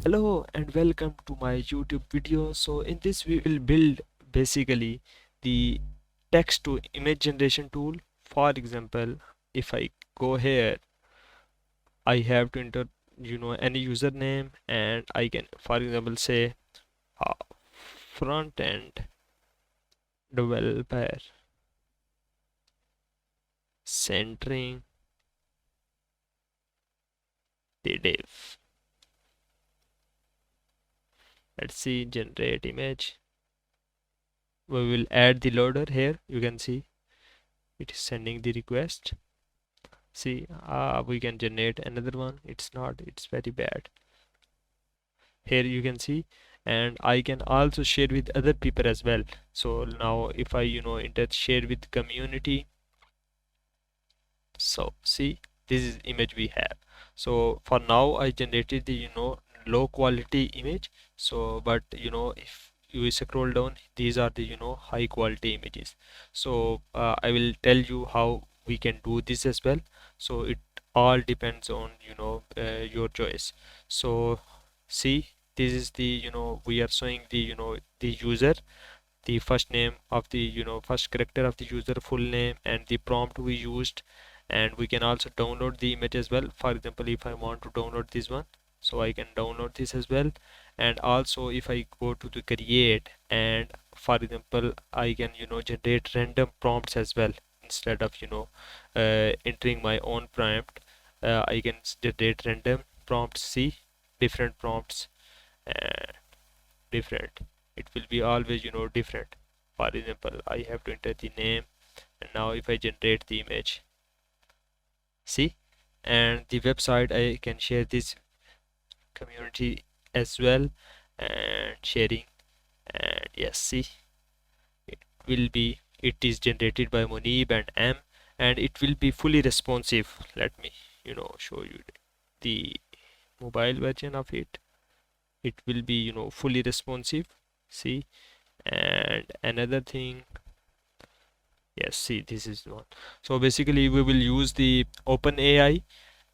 Hello and welcome to my YouTube video. So in this we will build basically the text to image generation tool. For example, if I go here, I have to enter any username, and I can, for example, say uh, front end developer centering the div. Let's see, generate image. We will add the loader here. You can see it is sending the request. See, we can generate another one. It's not, it's very bad. Here you can see, and I can also share with other people as well. So now if I enter share with community, so see, this is image we have. So for now I generated the low quality image. So but if you scroll down, these are the high quality images. So I will tell you how we can do this as well. So it all depends on your choice. So see, this is the we are showing the the user, the first name of the first character of the user, full name, and the prompt we used. And we can also download the image as well. For example, if I want to download this one, so I can download this as well. And also if I go to the create, and for example I can generate random prompts as well. Instead of entering my own prompt, I can generate random prompts. See, different prompts, uh, different, it will be always different. For example, I have to enter the name, and now if I generate the image, see, and the website, I can share this community as well, and sharing. And yes, see, it will be, it is generated by Monib and M, and it will be fully responsive. Let me show you the mobile version of it. It will be fully responsive. See, and another thing, yes, see, this is one. So basically we will use the OpenAI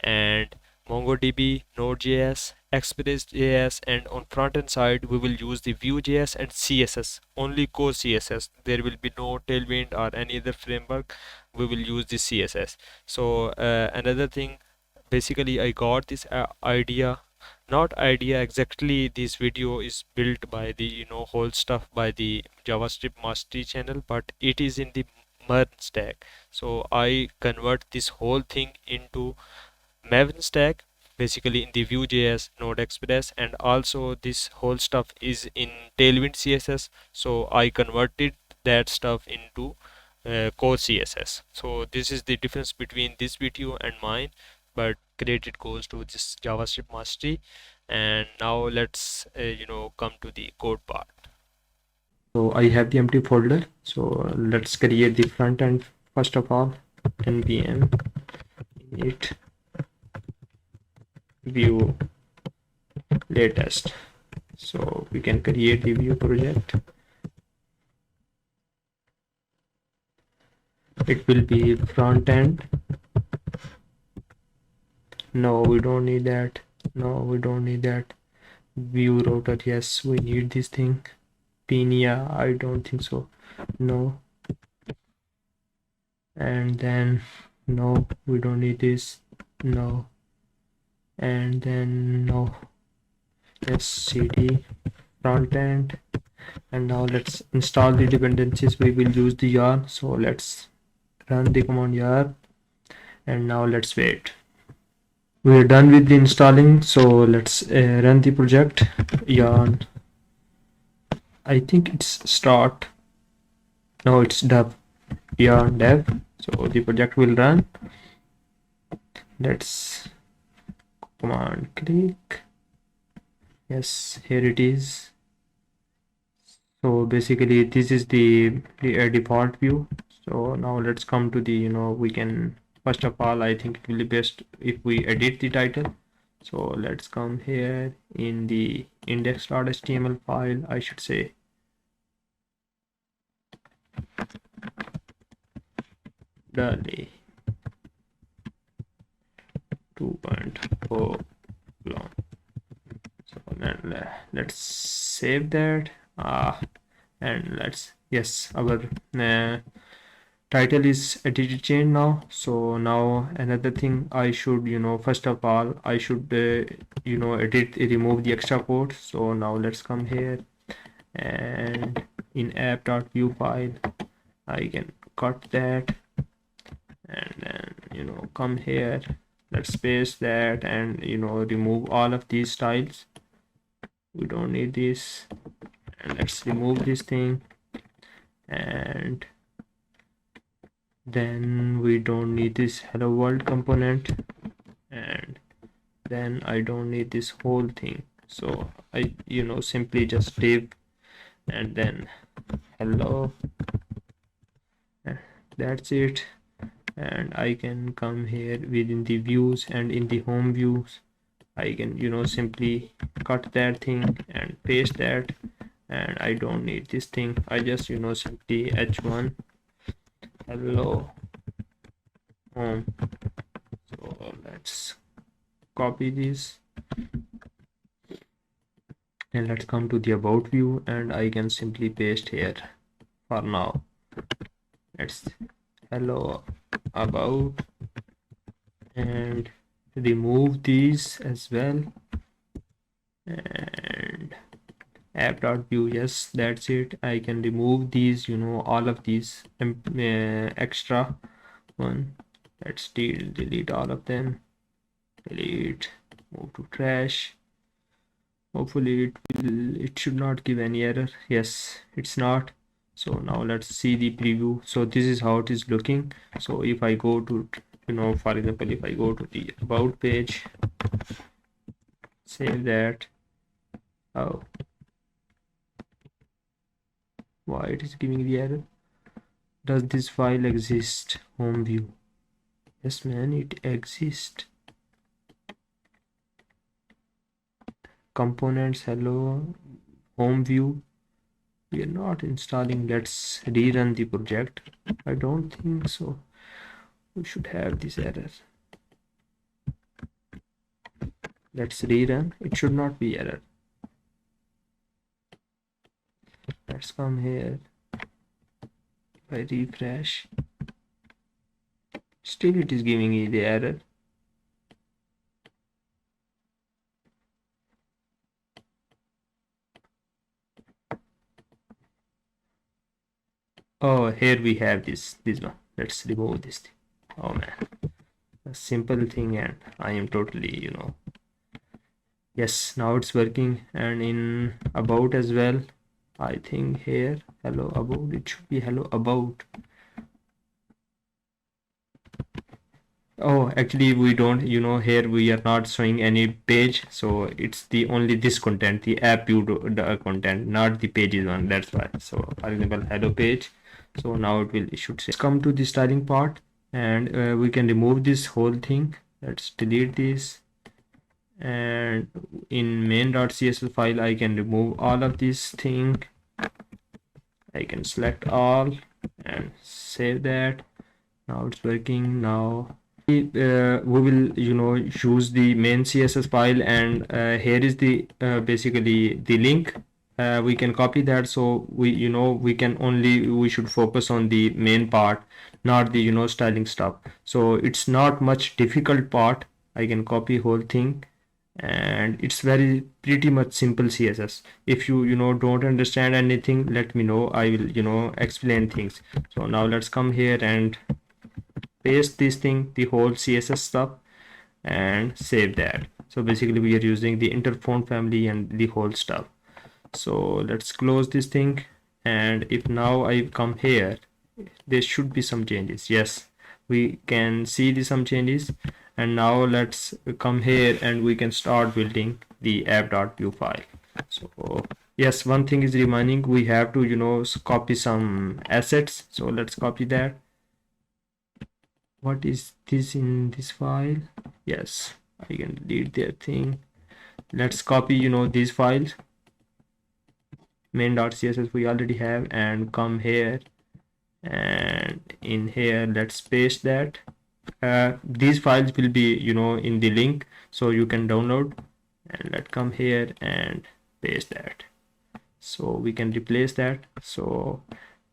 and MongoDB, Node.js, Express.js, and on front-end side we will use the Vue.js and CSS, only core CSS. There will be no Tailwind or any other framework. We will use the CSS. So another thing, basically I got this idea, not idea exactly, this video is built by the whole stuff by the JavaScript mastery channel, but it is in the MERN stack. So I convert this whole thing into MEVN stack, basically in the Vue.js, Node Express, and also this whole stuff is in Tailwind CSS. So I converted that stuff into core CSS. So this is the difference between this video and mine, but credit goes to this JavaScript mastery. And now let's come to the code part. So I have the empty folder. So let's create the front end first of all. npm init view latest. So we can create the view project. It will be front end. No, we don't need that. No, we don't need that. View router, yes, we need this thing. Pinia, I don't think so. No. And then no, we don't need this. No. And then no. Yes, cd front end. And now let's install the dependencies. We will use the yarn. So let's run the command yarn, and now let's wait. We are done with the installing, so let's run the project. Yarn, I think it's start. No, it's dev. Yarn dev. So the project will run. Let's command click. Yes, here it is. So basically this is the default view. So now let's come to the we can, first of all, I think it will be best if we edit the title. So let's come here in the index.html file, I should say. DALL-E 2.0 clone. So and let's save that. And let's, yes, our title is edited change now. So now another thing I should, first of all I should remove the extra code. So now let's come here, and in app.vue file I can cut that, and then come here, let's paste that, and remove all of these styles. We don't need this, and let's remove this thing, and then we don't need this hello world component, and then I don't need this whole thing. So I simply just div and then hello, that's it. And I can come here within the views, and in the home views I can simply cut that thing and paste that, and I don't need this thing. I just simply h1 hello home. So let's copy this, and let's come to the about view, and I can simply paste here for now. Let's hello about, and remove these as well, and app.view, yes, that's it. I can remove these, all of these extra one. Let's delete all of them, delete, move to trash. Hopefully it should not give any error. Yes, it's not. So now let's see the preview. So this is how it is looking. So if I go to, for example, if I go to the about page, save that. Oh, why it is giving the error? Does this file exist? Home view. Yes, man, it exists. Components, hello, home view. We are not installing. Let's rerun the project. I don't think so. We should have this error. Let's rerun. It should not be error. Let's come here. If I refresh, still it is giving me the error. Oh, here we have this one. Let's remove this thing. Oh man, a simple thing, and I am totally, yes, now it's working. And in about as well, I think here hello about, it should be hello about. Oh, actually we don't, here we are not showing any page, so it's the only this content, the app view content, not the pages one. That's why. So for example, hello page. So now it should say. Let's come to the styling part, and we can remove this whole thing. Let's delete this, and in main.css file I can remove all of this thing. I can select all and save that. Now it's working. Now we will use the main css file, and here is the basically the link. We can copy that, so we should focus on the main part, not the styling stuff. So it's not much difficult part. I can copy whole thing, and it's pretty much simple css. If you don't understand anything, let me know. I will explain things. So now let's come here and paste this thing, the whole css stuff, and save that. So basically we are using the interfont family and the whole stuff. So let's close this thing, and if now I come here, there should be some changes. Yes, we can see some changes. And now let's come here, and we can start building the app.vue file. So yes, one thing is reminding, we have to copy some assets. So let's copy that. What is this in this file? Yes, I can delete that thing. Let's copy these files, main.css we already have, and come here, and in here let's paste that. These files will be in the link, so you can download. and let's come here and paste that. So we can replace that. So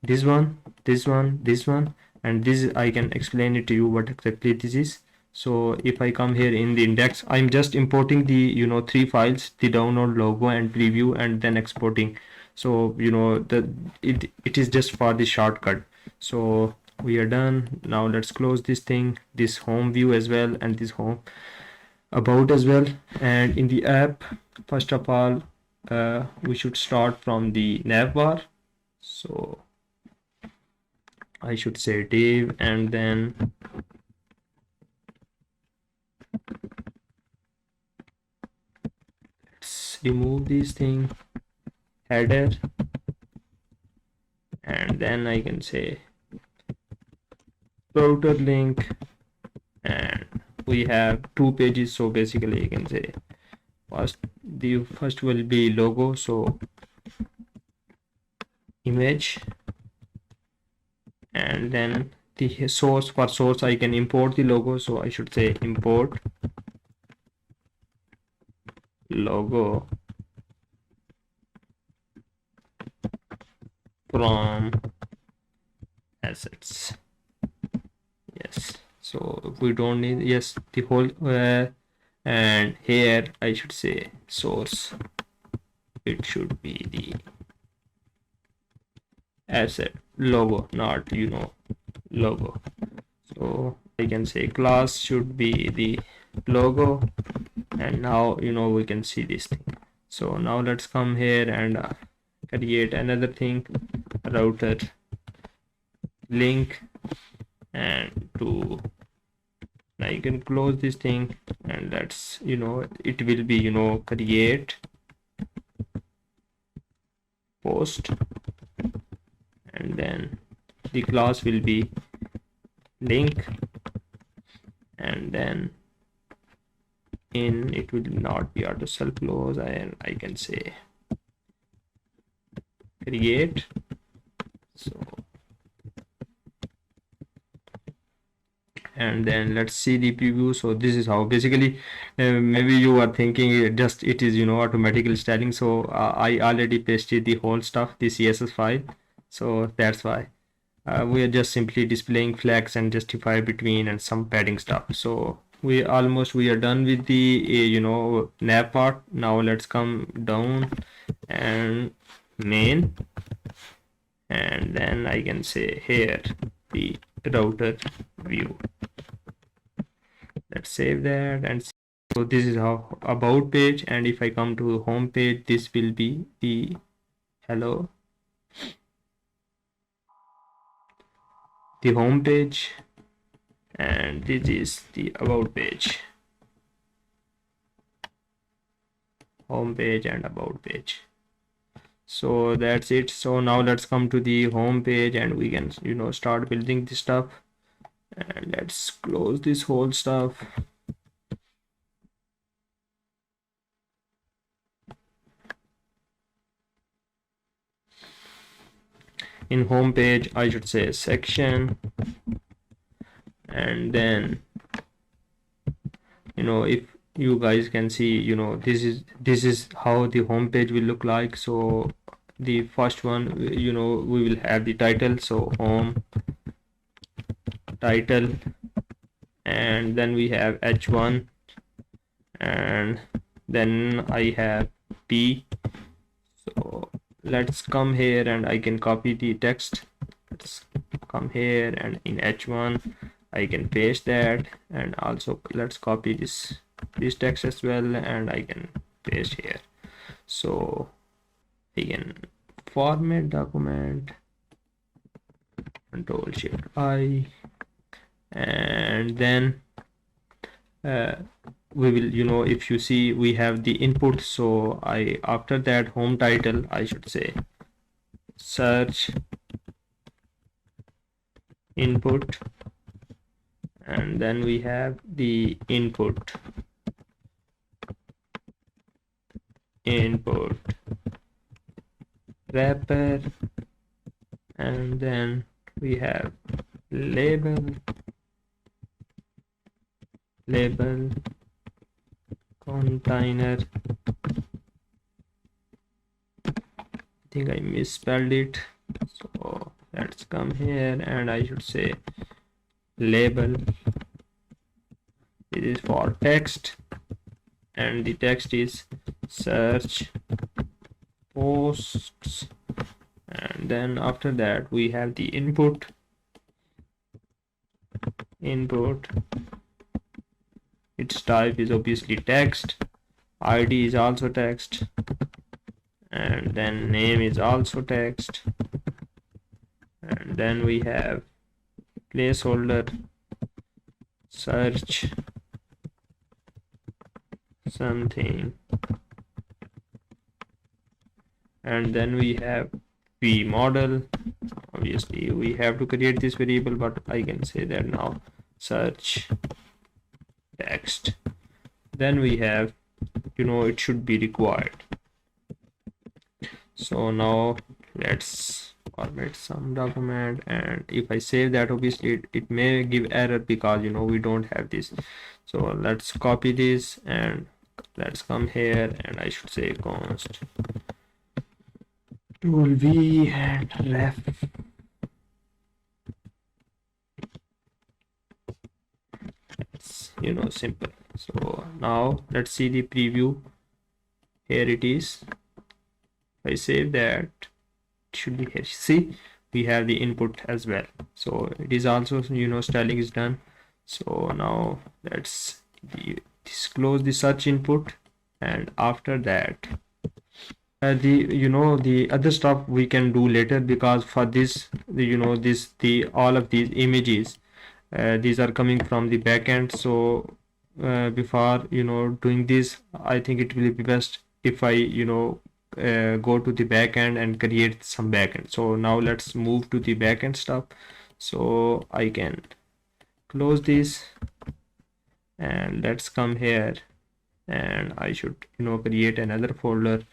this one, this one, this one, and this I can explain it to you what exactly this is. So if I come here in the index, I'm just importing the three files, the download, logo, and preview, and then exporting. So it is just for the shortcut. So we are done. Now let's close this thing, this home view as well, and this home about as well. And in the app, first of all, we should start from the nav bar. So I should say div, and then let's remove this thing, header, and then I can say router link, and we have two pages. So basically I can say the first will be logo, so image, and then the source. For source I can import the logo, so I should say import logo from assets. Yes, so we don't need, yes, the whole and here I should say source, it should be the asset logo, not logo. So I can say class should be the logo, and now we can see this thing. So now let's come here and create another thing, router link, and to I can close this thing, and let's it will be create post, and then the class will be link, and then in it will not be auto self close, and I can say create. So and then let's see the preview. So this is how basically maybe you are thinking it is automatically styling. So I already pasted the whole stuff, the CSS file, so that's why we are just simply displaying flags and justify between and some padding stuff. So we are done with the nav part. Now let's come down and main, and then I can say here the router view. Let's save that and see. So this is how about page, and if I come to home page, this will be the hello, the home page, and this is the about page, home page and about page. So that's it. So now let's come to the home page, and we can start building this stuff, and let's close this whole stuff. In home page I should say section, and then if you guys can see this is how the home page will look like. So the first one we will have the title, so home title, and then we have h1, and then I have p. So let's come here and I can copy the text. Let's come here and in h1 I can paste that, and also let's copy this text as well, and I can paste here. So I can format document, Control Shift I, and then we will if you see we have the input. So I after that home title I should say search input, and then we have the input wrapper, and then we have label container, think I misspelled it. So let's come here and I should say label. It is for text, and the text is search posts, and then after that we have the input. Its type is obviously text, id is also text, and then name is also text, and then we have placeholder search something, and then we have v model. Obviously we have to create this variable, but I can say that now search text. Then we have, it should be required. So now let's format some document, and if I save that, obviously it may give error because we don't have this. So let's copy this and let's come here and I should say const tool v and ref. It's simple. So now let's see the preview. Here it is. If I save that, it should be here. See, we have the input as well. So it is also, styling is done. So now let's disclose the search input, and after that the other stuff we can do later, because for this all of these images, these are coming from the backend. So before doing this, I think it will be best if I go to the backend and create some backend. So now let's move to the backend stuff. So I can close this and let's come here and I should create another folder,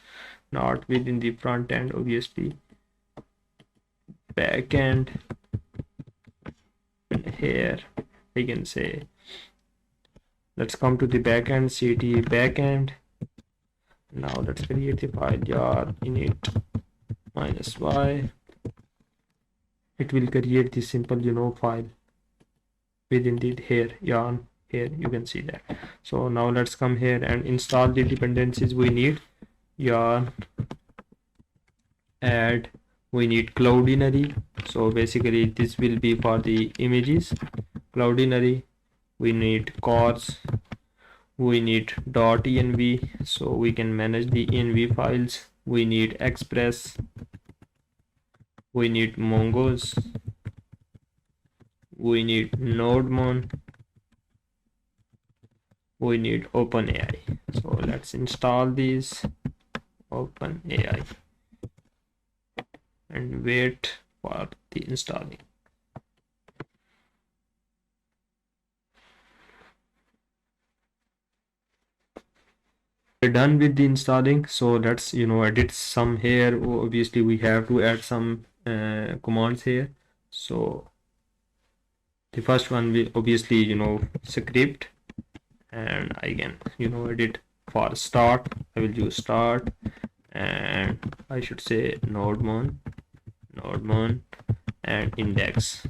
not within the front end, obviously backend. And here I can say let's come to the backend, cd backend. Now let's create the file jar init -y. It will create the simple file within the here yarn. Here you can see that. So now let's come here and install the dependencies we need. Yarn add, we need cloudinary. So basically this will be for the images. Cloudinary, we need cores, we need .env, so we can manage the env files. We need express, we need mongoose, we need nodemon, we need OpenAI. So let's install these OpenAI and wait for the installing. We're done with the installing, so let's edit some here. Obviously we have to add some commands here. So the first one will obviously script, and I can edit for start. I will use start, and I should say nodemon and index.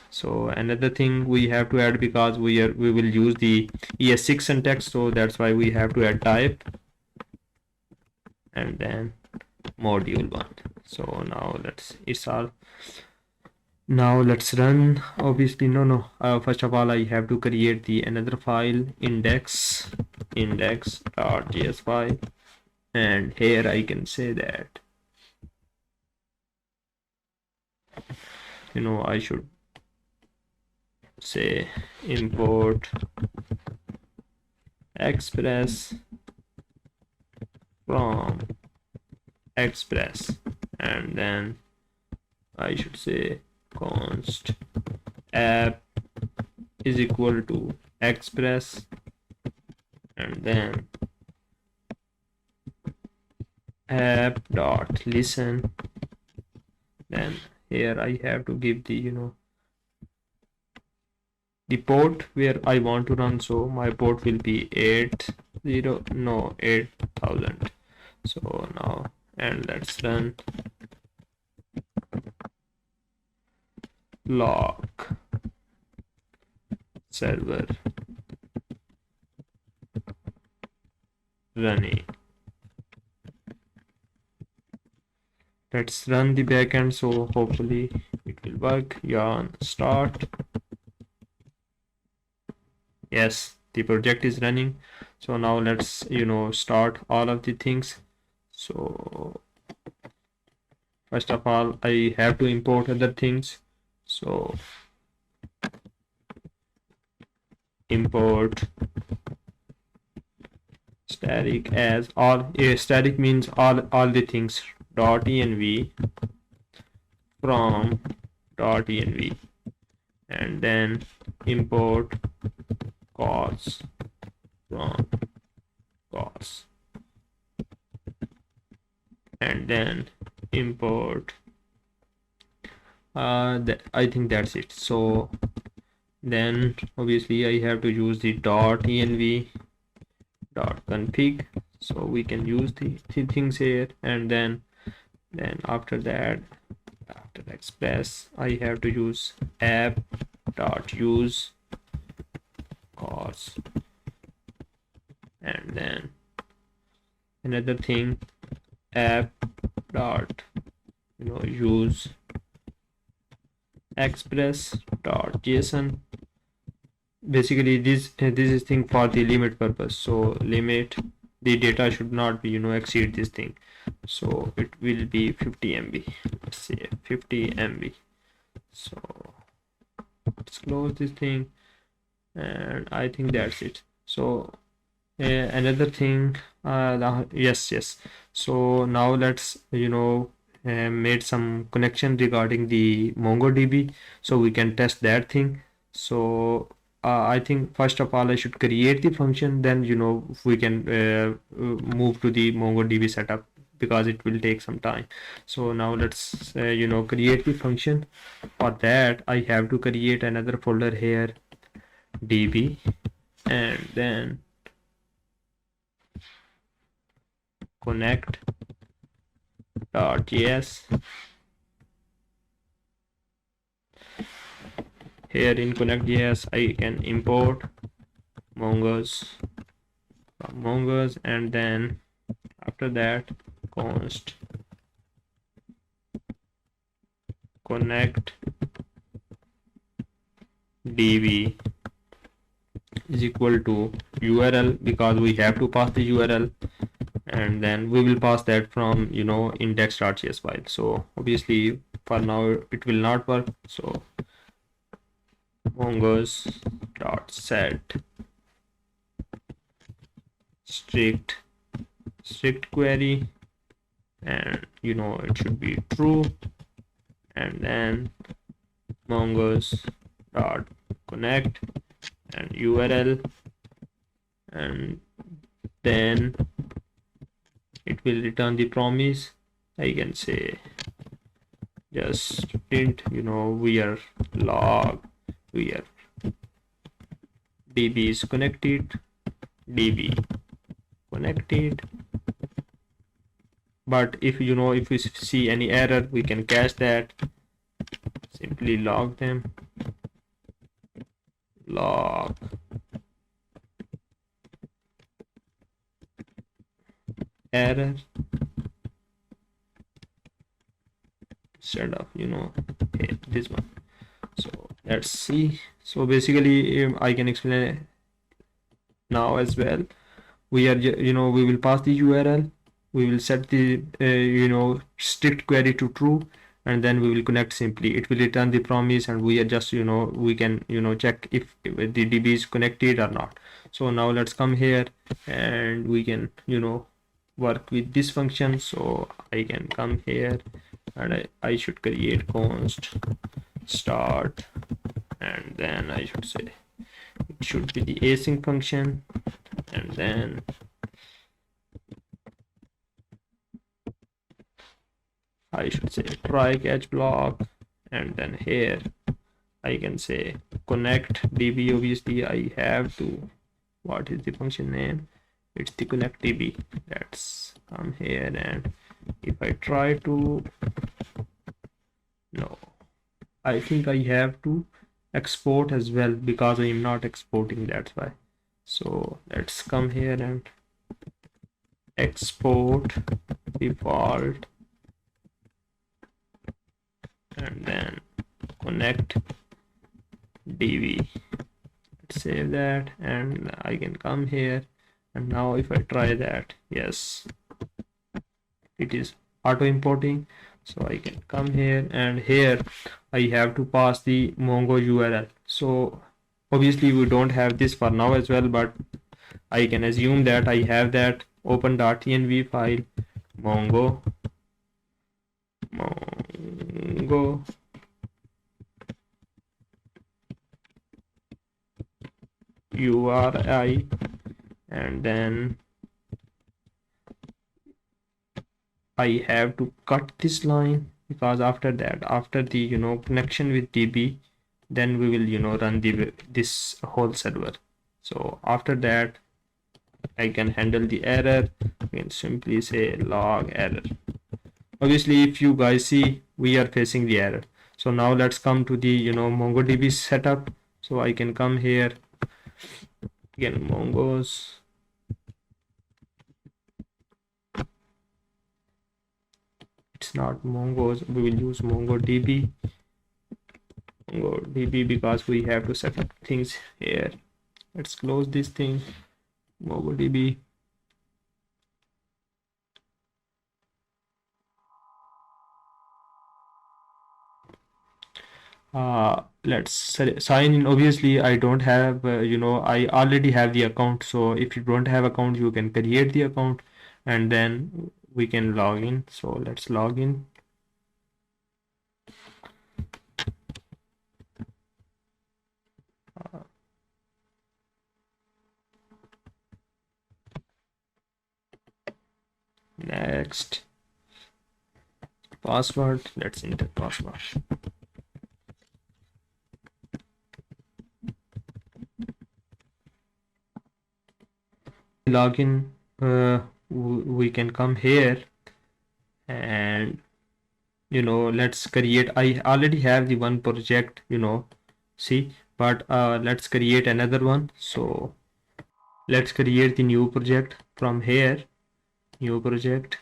So another thing we have to add, because we will use the ES6 syntax, so that's why we have to add type and then module 1. So now now let's run. Obviously first of all I have to create the another file, index.js file, and here I can say that I should say import express from express, and then I should say const app is equal to express, and then app dot listen. Then here I have to give the the port where I want to run. So my port will be 80 no 8000. So now and let's run log server running. Let's run the backend, so hopefully it will work. Yarn start. Yes, the project is running. So now let's start all of the things. So first of all, I have to import other things. So import static as all. Static means all the things. .env from .env, and then import cause from cause, and then import I think that's it. So then obviously I have to use the .env .config, so we can use the things here, and then after that, after express, I have to use app.use cause, and then another thing, app dot use express.json. Basically this is thing for the limit purpose. So limit, the data should not be exceed this thing, so it will be 50 MB. Let's say 50 MB. So let's close this thing, and I think that's it. So another thing, yes, so now let's made some connection regarding the MongoDB, so we can test that thing. So I think first of all I should create the function, then we can move to the MongoDB setup, because it will take some time. So now let's create the function. For that I have to create another folder here, db, and then connect.js. Here in connect.js I can import mongoose from mongoose, and then after that const connect db is equal to URL, because we have to pass the URL, and then we will pass that from index.js file. So obviously for now it will not work, so mongoose dot set strict query, and it should be true, and then mongoose dot connect and URL, and then it will return the promise. I can say just print we are log, we are db is connected, db connected. But if if we see any error, we can catch that. Simply log them, log error, instead of this one. So let's see. So basically I can explain it now as well. We are we will pass the URL, we will set the strict query to true, and then we will connect. Simply it will return the promise, and we are just we can check if the db is connected or not. So now let's come here, and we can work with this function. So I can come here, and I should create const start, and then I should say it should be the async function, and then I should say try catch block, and then here I can say connect db. Obviously I have to, what is the function name? It's the connect db. Let's come here and if I try to, no, I think I have to export as well because I am not exporting, that's why. So let's come here and export default and then connect dv. Let's save that and I can come here, and now if I try that, yes, it is auto importing. So I can come here, and here I have to pass the Mongo URL. So obviously we don't have this for now as well, but I can assume that I have that open.env file mongo URI, and then I have to cut this line because after that, after the connection with DB, then we will run this whole server. So after that, I can handle the error. I can simply say log error. Obviously, if you guys see, we are facing the error. So now let's come to the MongoDB setup. So I can come here again, Mongos. It's not Mongos. We will use MongoDB. MongoDB because we have to set up things here. Let's close this thing. MongoDB. Let's sign in. Obviously I don't have I already have the account, so if you don't have account you can create the account and then we can log in. So let's log in. Next, password. Let's enter password. Login. We can come here and let's create. I already have the one project, see, but let's create another one. So let's create the new project from here. New project.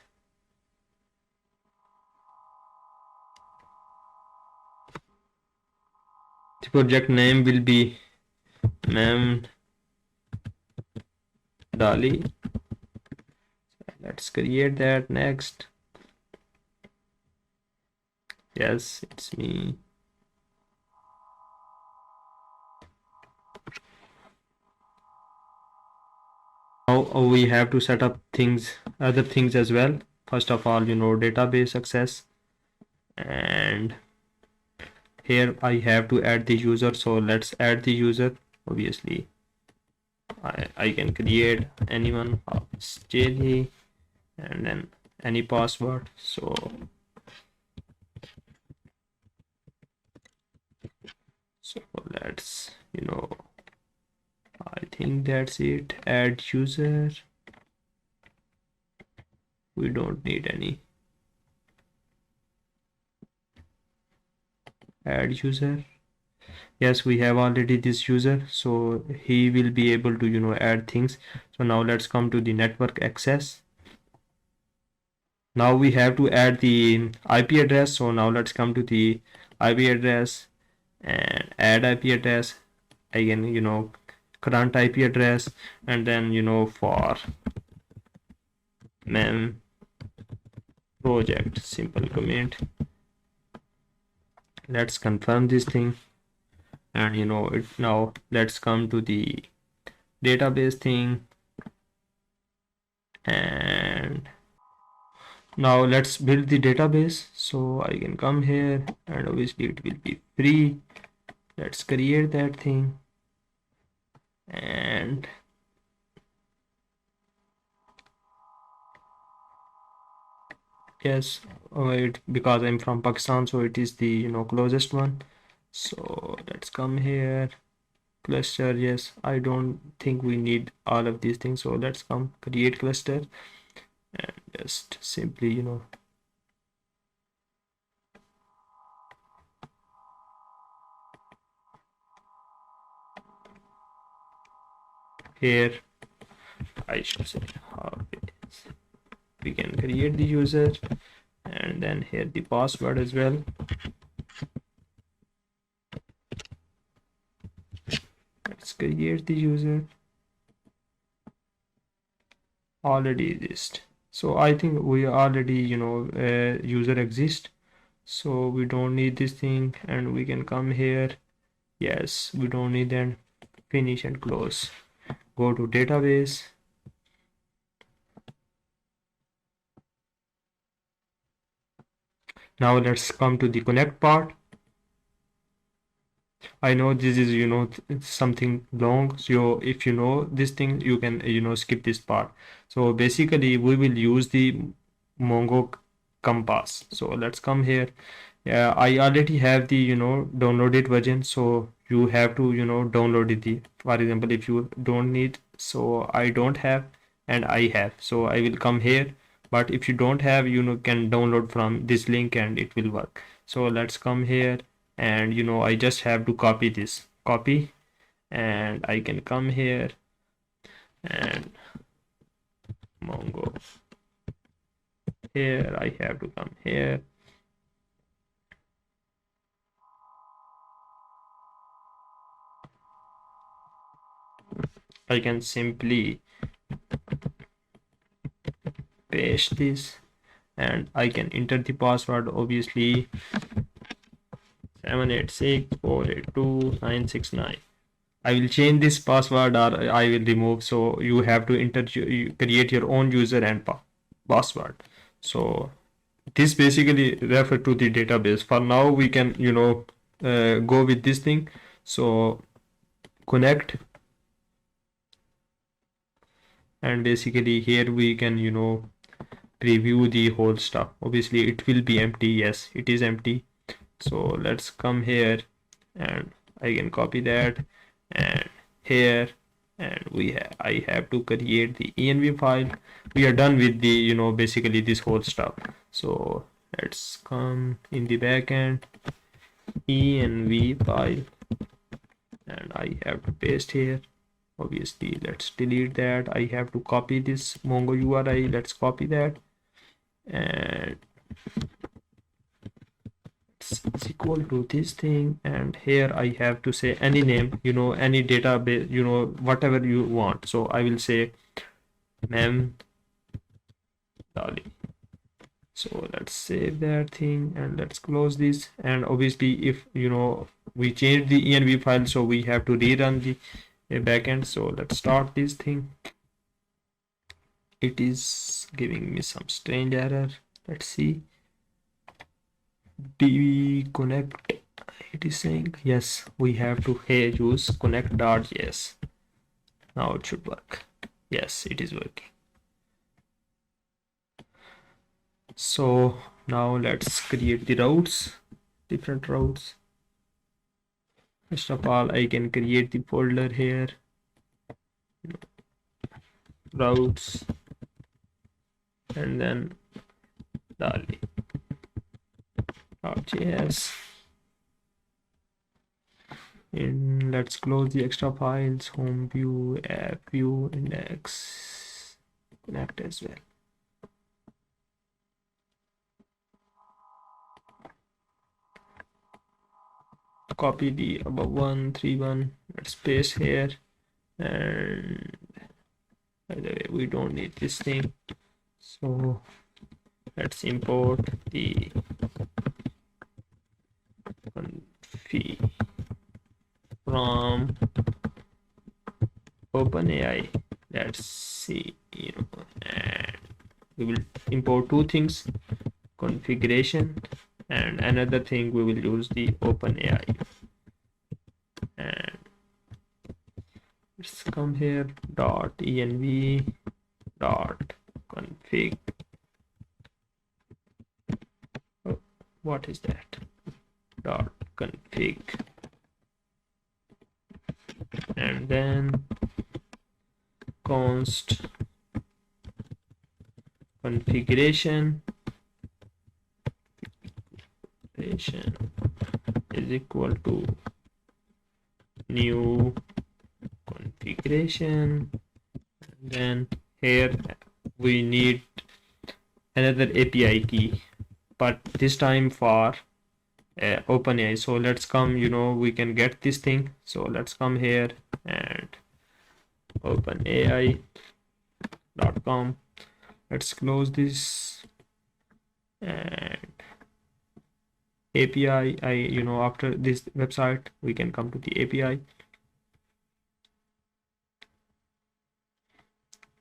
The project name will be MEVN DALL-E. Let's create that. Next. Yes, it's me. Now we have to set up other things as well. First of all, database access, and here I have to add the user. So let's add the user. Obviously I can create anyone, JD, and then any password. So let's I think that's it. Add user. We don't need any. Add user. Yes, we have already this user, so he will be able to add things. So now let's come to the network access. Now we have to add the IP address. So now let's come to the IP address and add IP address. Again, current IP address, and then for mem project, simple command. Let's confirm this thing, and now let's come to the database thing, and now let's build the database. So I can come here, and obviously it will be free. Let's create that thing, and yes, because I'm from Pakistan, so it is the closest one. So let's come here, cluster. Yes, I don't think we need all of these things, so let's come create cluster. and just simply, here I should say how we can create the user, and then here the password as well. Let's create the user. Already exist. So I think we already, user exists. So we don't need this thing, and we can come here. Yes, we don't need that. Finish and close. Go to database. Now let's come to the connect part. I know this is, it's something long. So if you know this thing, you can, skip this part. So basically, we will use the Mongo Compass. So let's come here. Yeah, I already have the, downloaded version. So you have to, download it. For example, if you don't need, so I don't have, and I have. So I will come here. But if you don't have, can download from this link and it will work. So let's come here, and I just have to copy this copy, and I can come here and Mongo. Here I have to come here. I can simply paste this, and I can enter the password, obviously 786482969. I will change this password or I will remove. So you have to create your own user and password. So this basically refer to the database. For now, we can, go with this thing. So connect, and basically here we can, preview the whole stuff. Obviously it will be empty. Yes, it is empty. So let's come here, and I can copy that, and here, and I have to create the env file. We are done with the, basically this whole stuff. So let's come in the backend, env file, and I have to paste here. Obviously let's delete that. I have to copy this Mongo URI. Let's copy that, and it's equal to this thing, and here I have to say any name, any database, whatever you want. So I will say mem DALL-E. So let's save that thing, and let's close this. And obviously if we change the env file, so we have to rerun the backend. So let's start this thing. It is giving me some strange error. Let's see. DB connect, it is saying yes, we have to use connect.js. Now it should work. Yes, it is working. So now let's create the routes, different routes. First of all, I can create the folder here, routes, and then DALL-E.js. And let's close the extra files, home view, app view, index, connect as well. Copy the above 131. Let's paste here, and by the way, we don't need this thing. So let's import the config from OpenAI. Let's see, and we will import two things, configuration, and another thing we will use the OpenAI. And let's come here, .env .config. Oh, what is that? .config, and then const configuration is equal to new configuration. Then here we need another API key, but this time for OpenAI. So let's come, we can get this thing. So let's come here and openai.com. Let's close this and API. After this website, we can come to the API.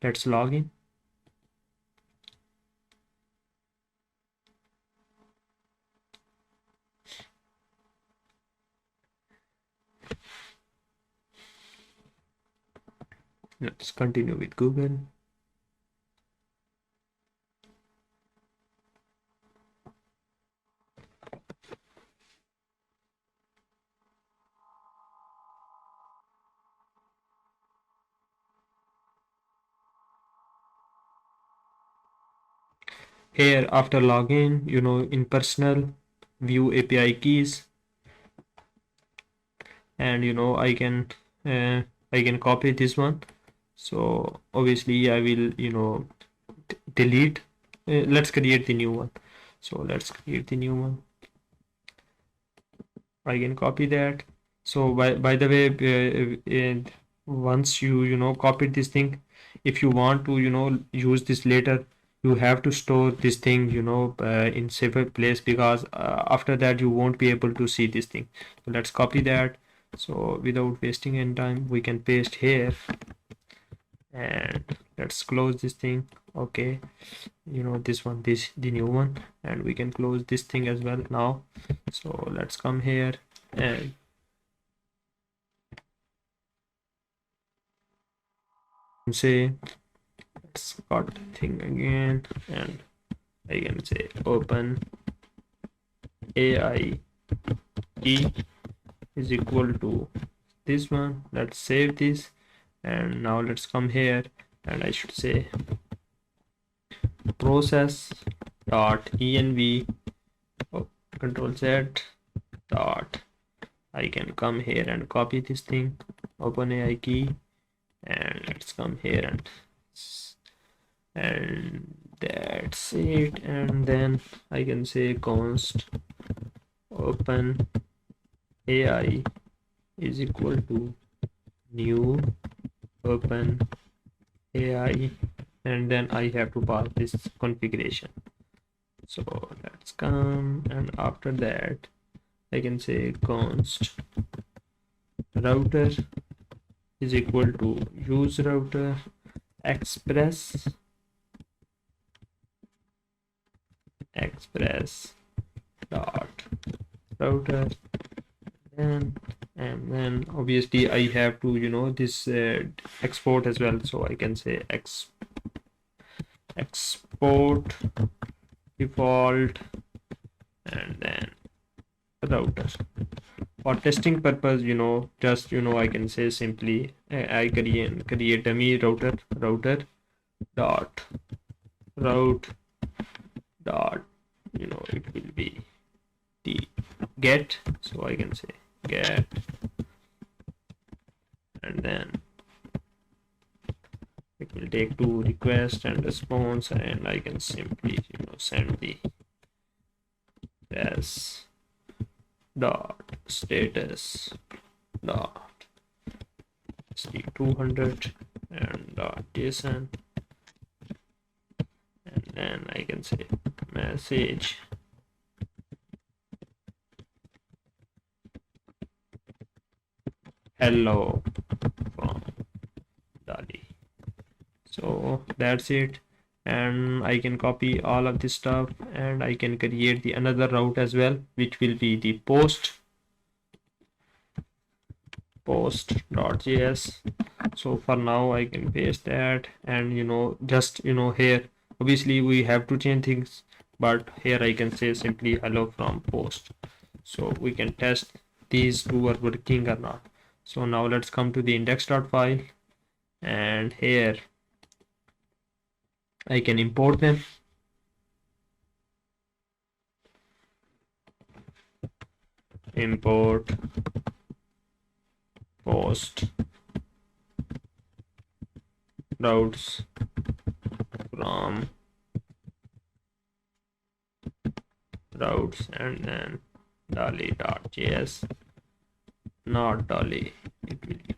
Let's log in. Let's continue with Google. Here after login, in personal, view API keys, and I can copy this one. So obviously I will delete. Let's create the new one. So let's create the new one. I can copy that. So by the way, once you copied this thing, if you want to use this later, you have to store this thing in safer place, because after that you won't be able to see this thing. So let's copy that. So without wasting any time, we can paste here, and let's close this thing. Okay, this one, the new one, and we can close this thing as well now. So let's come here and say, let's cut thing again, and I can say open AI key is equal to this one. Let's save this, and now let's come here, and I should say process dot env, control Z dot, I can come here and copy this thing, OpenAI key, and let's come here and that's it. And then I can say const open AI is equal to new open AI, and then I have to pass this configuration. So let's come, and after that I can say const router is equal to use router express dot router, and then obviously I have to this export as well. So I can say export default, and then router. For testing purpose, just I can say simply I create dummy router dot route dot it will be the get. So I can say get, and then it will take two request and response, and I can simply send the as dot status dot st200 and dot json, and then I can say message hello from DALL-E. So that's it, and I can copy all of this stuff, and I can create the another route as well, which will be the post.js. So for now I can paste that, and just here obviously we have to change things, but here I can say simply hello from post, so we can test these two are working or not. So now let's come to the index.file, and here I can import them. import post routes from routes, and then DALL-E.js, not DALL-E, it will be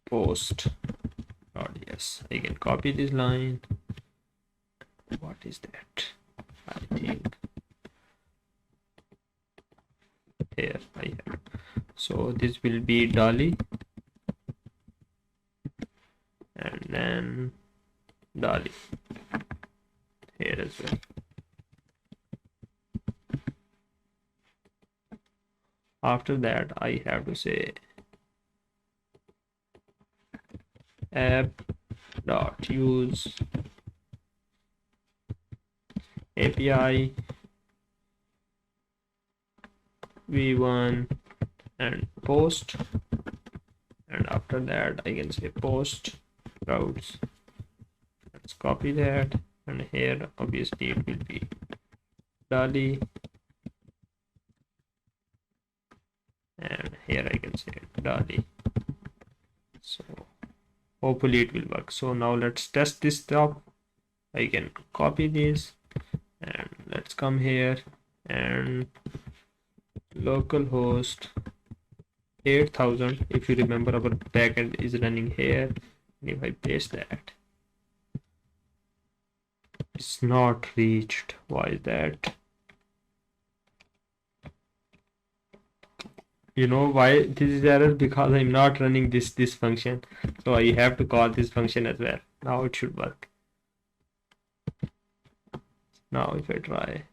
post.js. I can copy this line. What is that? I think here I have. So this will be DALL-E, and then DALL-E here as well. After that, I have to say app.use API v1 and post, and after that I can say post routes. Let's copy that, and here obviously it will be DALL-E, and here I can say DALL-E. So hopefully it will work. So now let's test this stuff. I can copy this, and let's come here and localhost 8000. If you remember, our backend is running here, and if I paste that, it's not reached. Why is that? You know why this is error? Because I'm not running this function, so I have to call this function as well. Now it should work. Now if I try,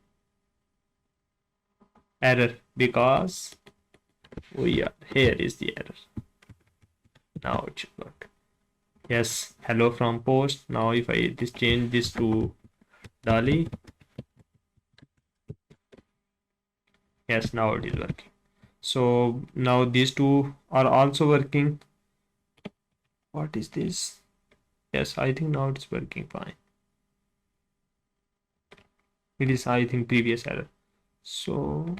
error, because here is the error. Now it should work. Yes, hello from post. Now if I change this to DALL-E, yes, now it is working. So now these two are also working. What is this? Yes, I think now it's working fine. It is, I think, previous error. So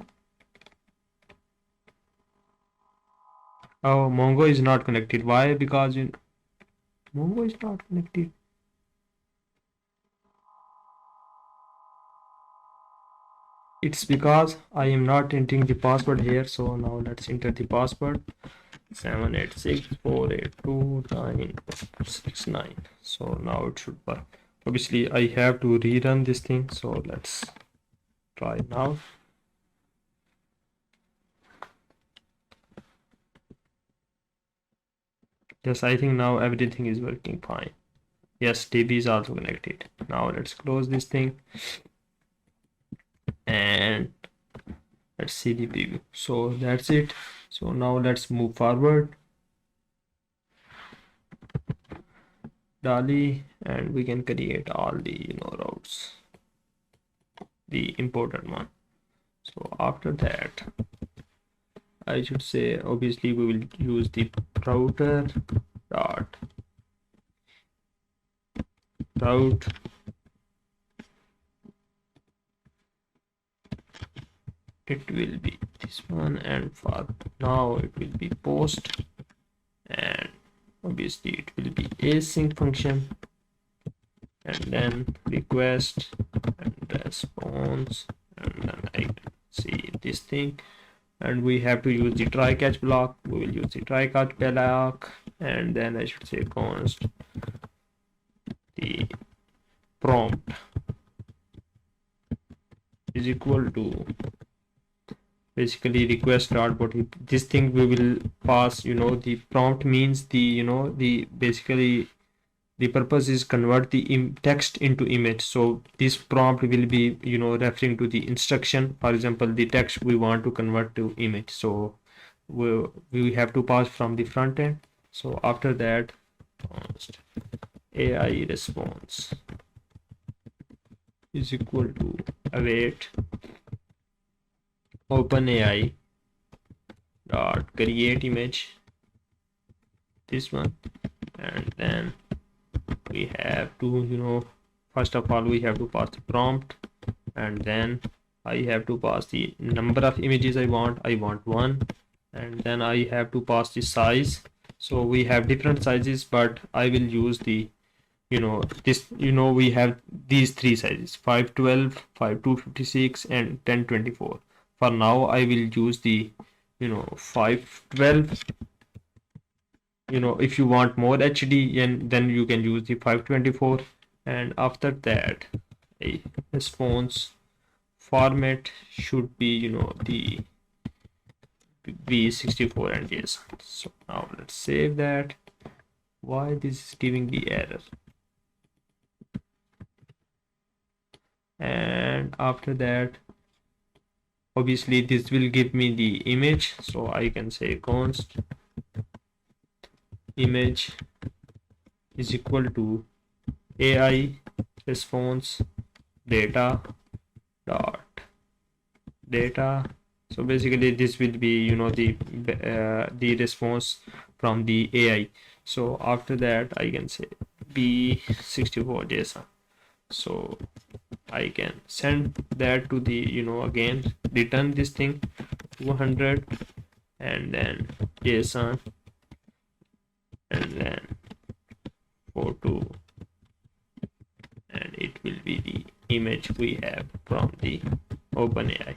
oh, Mongo is not connected. Why? Because Mongo is not connected. It's because I am not entering the password here. So now let's enter the password 786482969. So now it should work. Obviously I have to rerun this thing, so let's try now. Yes, I think now everything is working fine. Yes, DB is also connected. Now let's close this thing and let's see the preview. So that's it. So now let's move forward. DALL-E, and we can create all the routes, the important one. So after that, I should say obviously we will use the router dot route it will be this one, and for now it will be post, and obviously it will be async function, and then request and response, and then I can see this thing, and we have to use the try catch block. We will use the try catch block, and then I should say const the prompt is equal to basically request dot body. This thing we will pass, the prompt means the basically the purpose is convert the text into image. So this prompt will be referring to the instruction. For example, the text we want to convert to image, so we have to pass from the front end. So after that, const AI response is equal to await OpenAI dot create image, this one, and then we have to first of all we have to pass the prompt, and then I have to pass the number of images I want one, and then I have to pass the size. So we have different sizes, but I will use the this we have these three sizes: 512, 5256, and 1024. For now I will use the 512. If you want more HD, and then you can use the 524. And after that, a response format should be the v64 and JSON. So now let's save that. Why this is giving the error? And after that, obviously this will give me the image, so I can say const image is equal to AI response data dot data. So basically this will be the response from the AI. So after that I can say b64 JSON. So I can send that to the again return this thing 200, and then JSON, and then photo, and it will be the image we have from the OpenAI.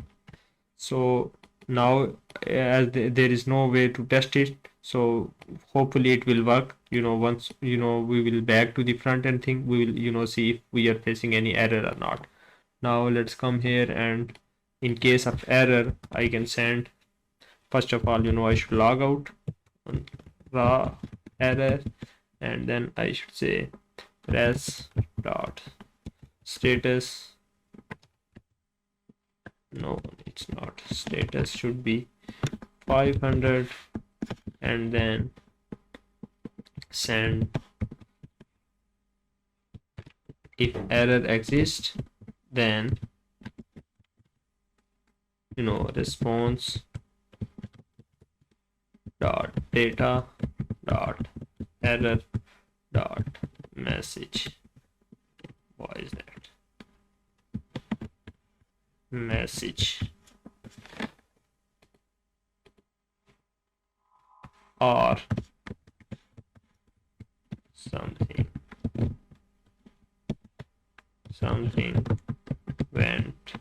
So now there is no way to test it, so hopefully it will work. Once we will back to the front end thing, we will see if we are facing any error or not. Now let's come here, and in case of error I can send, first of all I should log out on raw error, and then I should say res dot status. No, it's not. Status should be 500, and then send. If error exists, then response dot data dot error dot message. Why is that? Message or something went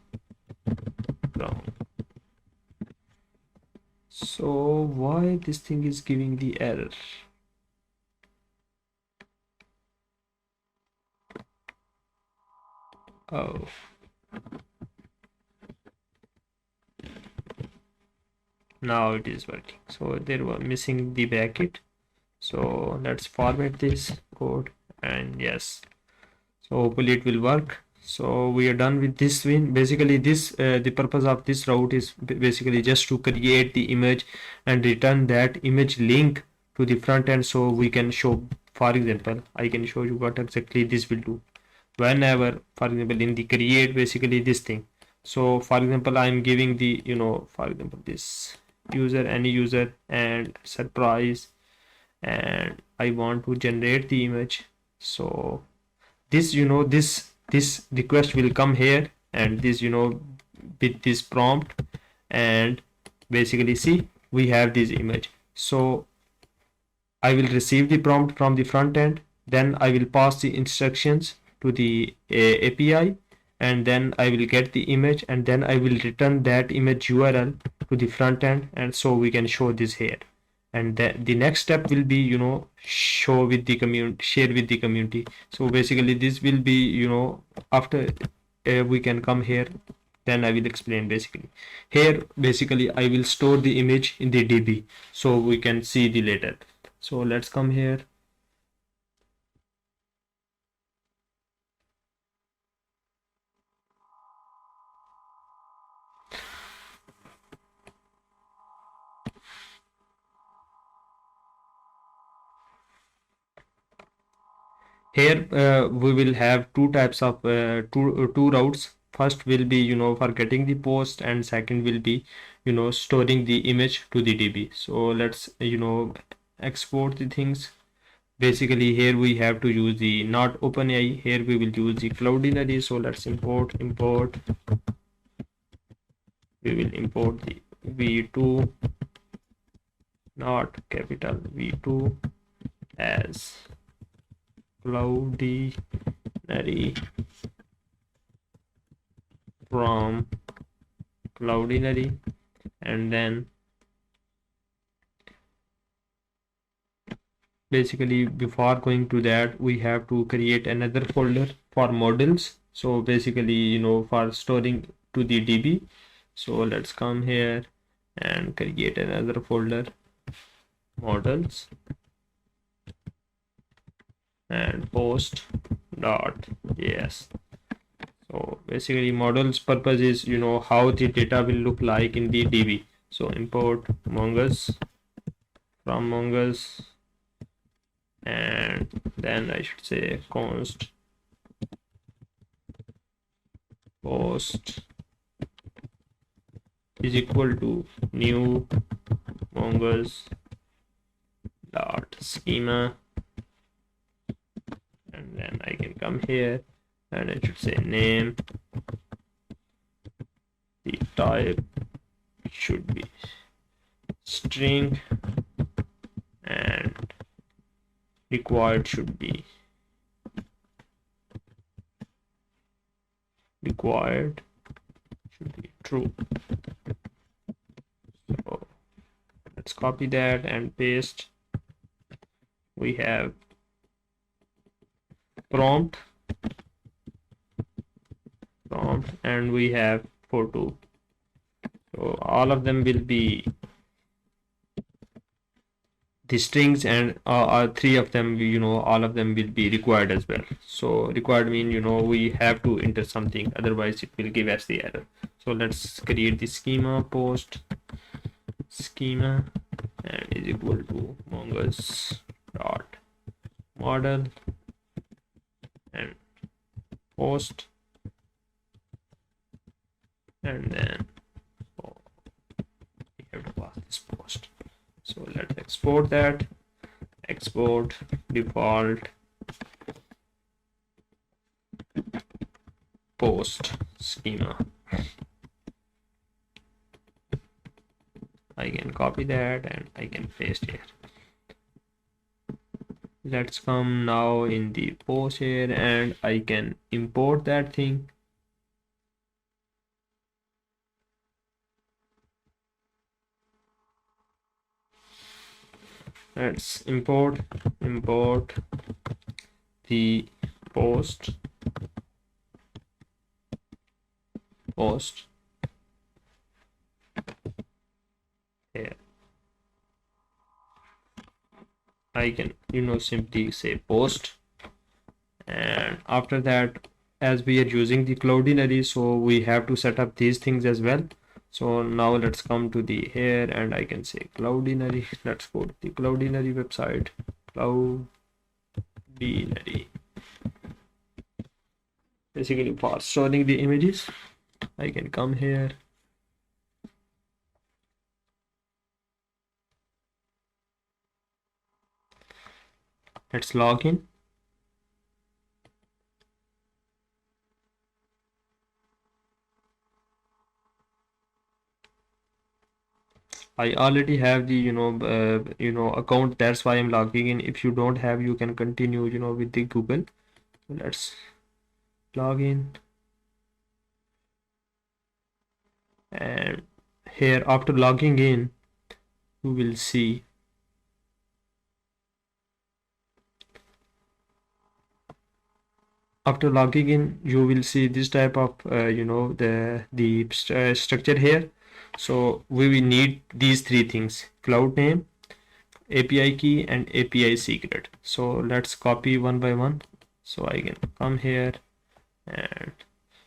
wrong. So why this thing is giving the error? Oh, now it is working. So there was missing the bracket. So let's format this code, and yes, so hopefully it will work. So we are done with this win. Basically this the purpose of this route is basically just to create the image and return that image link to the front end, so we can show. For example, I can show you what exactly this will do. Whenever, for example, in the create, basically this thing. So for example, I'm giving the for example, this user, any user, and surprise, and I want to generate the image. So this this request will come here, and this with this prompt, and basically see we have this image. So I will receive the prompt from the front end, then I will pass the instructions to the API, and then I will get the image, and then I will return that image URL to the front end, and so we can show this here. And the next step will be show with the community, share with the community. So basically this will be after we can come here, then I will explain. Basically here, basically I will store the image in the DB, so we can see the later. So let's come here. Here we will have two types of two routes. First will be for getting the post, and second will be storing the image to the DB. So let's export the things. Basically here we have to use the not OpenAI. Here we will use the Cloudinary. So let's import we will import the v2, not capital V2, as cloudinary from cloudinary, and then basically before going to that we have to create another folder for models. So basically for storing to the DB. So let's come here and create another folder, models, and post.js. So basically models purpose is how the data will look like in the DB. So import mongoose from mongoose, and then I should say const post is equal to new mongoose dot schema, and then I can come here and I should say name, the type should be string, and required should be true. So let's copy that and paste. We have prompt, and we have photo. So all of them will be the strings, and three of them all of them will be required as well. So required mean we have to enter something, otherwise it will give us the error. So let's create the schema, post schema, and is equal to mongoose dot model, and post, and then we have to pass this post. So let's export that, export default post schema. I can copy that and I can paste here. Let's come now in the post here, and I can import that thing. Let's import the post here. I can simply say post, and after that, as we are using the cloudinary, so we have to set up these things as well. So now let's come to the here, and I can say cloudinary. Let's go to the cloudinary website, cloudinary, basically for storing the images. I can come here, let's log in. I already have the account, that's why I'm logging in. If you don't have, you can continue with the Google. So let's log in, and here after logging in you will see this type of structure here. So we will need these three things: cloud name, API key, and API secret. So let's copy one by one. So I can come here, and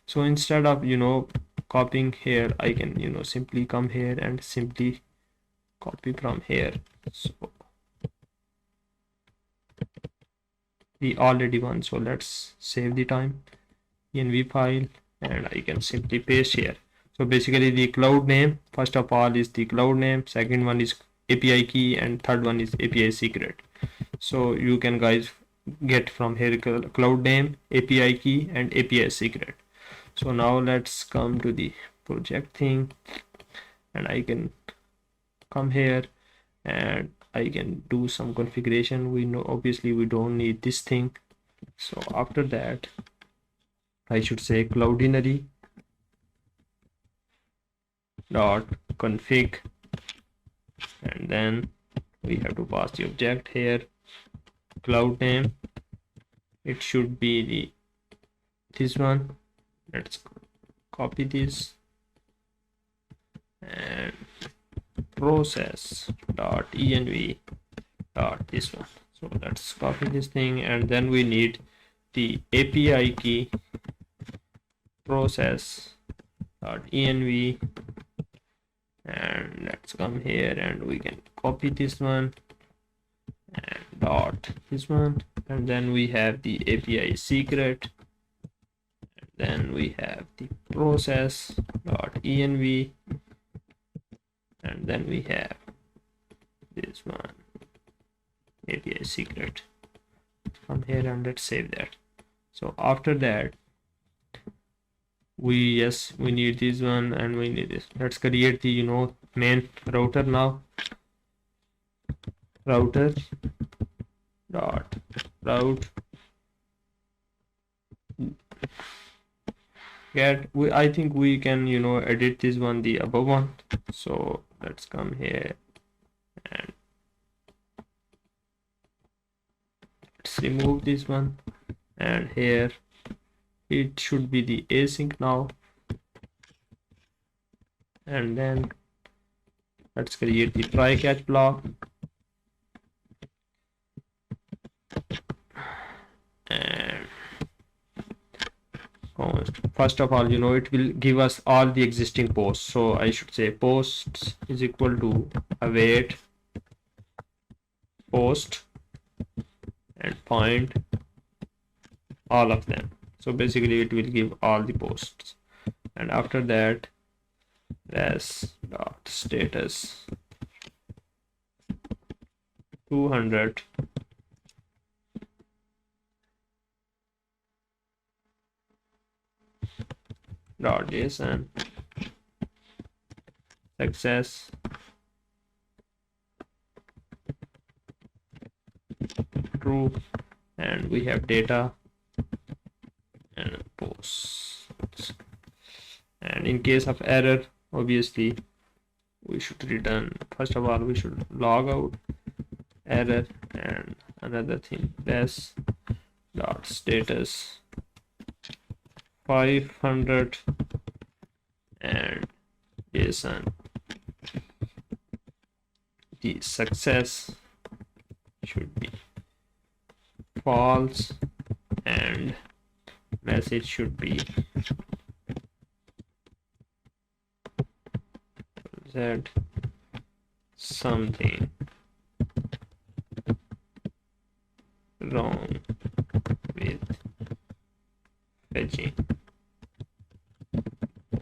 so instead of copying here, I can simply come here and simply copy from here. So the already one. So let's save the time, env file, and I can simply paste here. So basically the cloud name, first of all, is the cloud name, second one is API key, and third one is API secret. So you can guys get from here cloud name, API key, and API secret. So now let's come to the project thing. and I can come here and I can do some configuration. We know obviously we don't need this thing. So after that, I should say cloudinary dot config, and then we have to pass the object here, cloud name. It should be this one. Let's copy this, and process dot env dot this one. So let's copy this thing, and then we need the API key process dot env, and let's come here and we can copy this one and dot this one, and then we have the API secret, and then we have the process dot env, and then we have this one API secret. Come here and let's save that. So after that, we need this one and we need this. Let's create the main router now. Router dot route get. I think we can edit this one, the above one. So let's come here and let's remove this one, and here it should be the async now, and then let's create the try catch block, and first of all it will give us all the existing posts. So I should say posts is equal to await post and find all of them. So basically it will give all the posts, and after that res dot status 200 dot json success true, and we have data and posts. And in case of error, obviously we should return, first of all we should log out error, and another thing res dot status 500 and json. The success should be false and message should be that something wrong with fetching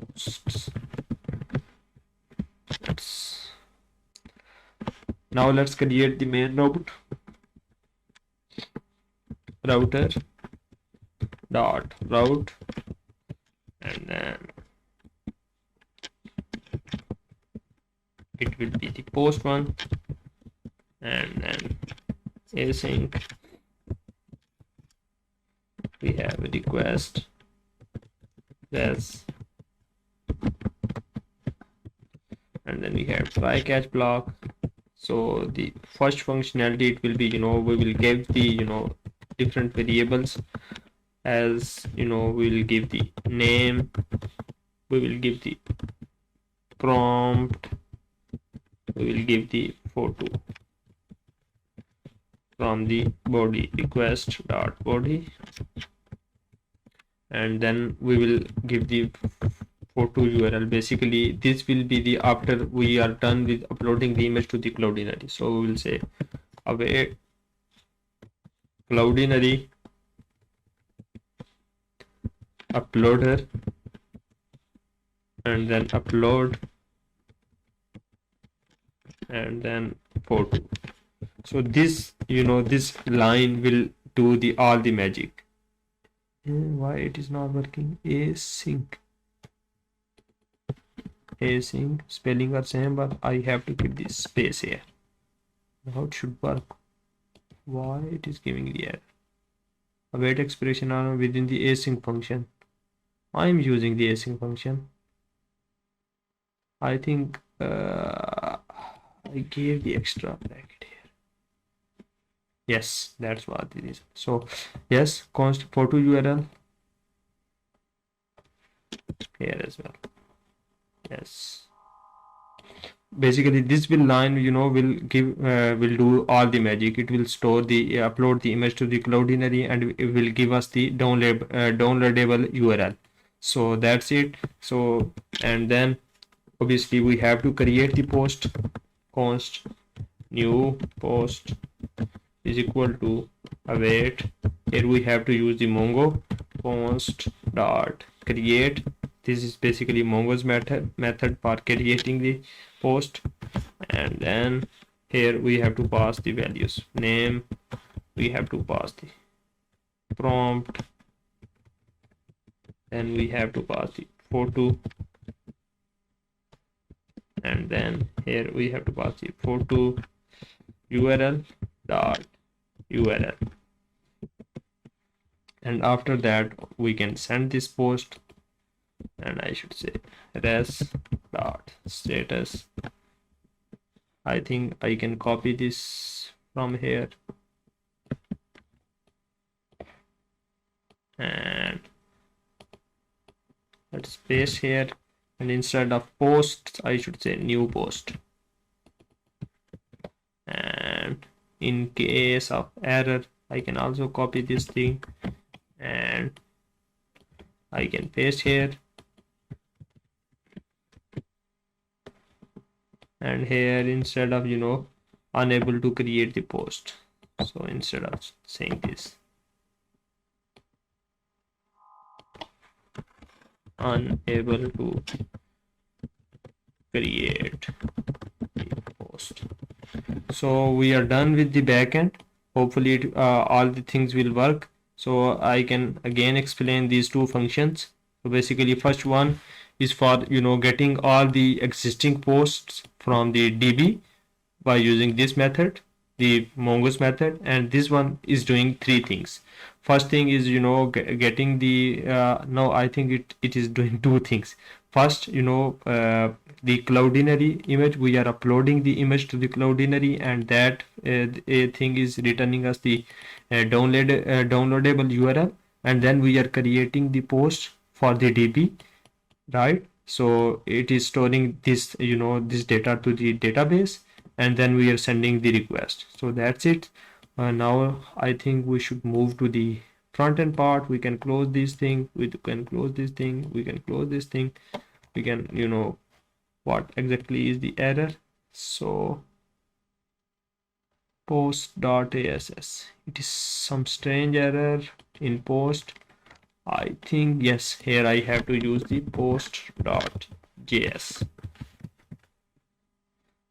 posts. Now let's create the main router dot route, and then it will be the post one, and then async we have a request that's, and then we have try catch block. So the first functionality it will be we will give the different variables, as we will give the name, we will give the prompt, we will give the photo from the body request dot body, and then we will give the photo URL. Basically this will be the after we are done with uploading the image to the cloudinary. So we will say await cloudinary uploader, and then upload, and then photo. So this this line will do the all the magic. Why it is not working? Async async, spelling are same, but I have to keep this space here. Now it should work. Why it is giving the error? Await expression are within the async function. I am using the async function. I think I gave the extra bracket here. Yes, that's what it is. So yes, const photo URL here as well. Yes. Basically this will line will give will do all the magic. It will store the upload the image to the Cloudinary, and it will give us the downloadable URL. So that's it. So and then obviously we have to create the post. Const new post is equal to await. Here we have to use the Mongo const dot create. This is basically Mongo's method for creating the post. And then here we have to pass the values. Name, we have to pass the prompt, then we have to pass the photo, and then here we have to pass the photo URL dot URL. And after that we can send this post, and I should say res dot status. I think I can copy this from here and let's paste here, and instead of post I should say new post. And in case of error I can also copy this thing and I can paste here, and here instead of unable to create the post, so instead of saying this unable to create the post. So we are done with the backend. Hopefully all the things will work. So I can again explain these two functions. So basically first one is for getting all the existing posts from the DB by using this method, the Mongoose method, and this one is doing three things. First thing is getting the no, I think it is doing two things. First, the Cloudinary image, we are uploading the image to the Cloudinary, and that thing is returning us the downloadable URL, and then we are creating the post for the DB, right? So it is storing this this data to the database, and then we are sending the request. So that's it. Now I think we should move to the front end part. We can close this thing, we can close this thing, we can close this thing, we can what exactly is the error. So post.ass, it is some strange error in post. I think yes, here I have to use the post.js.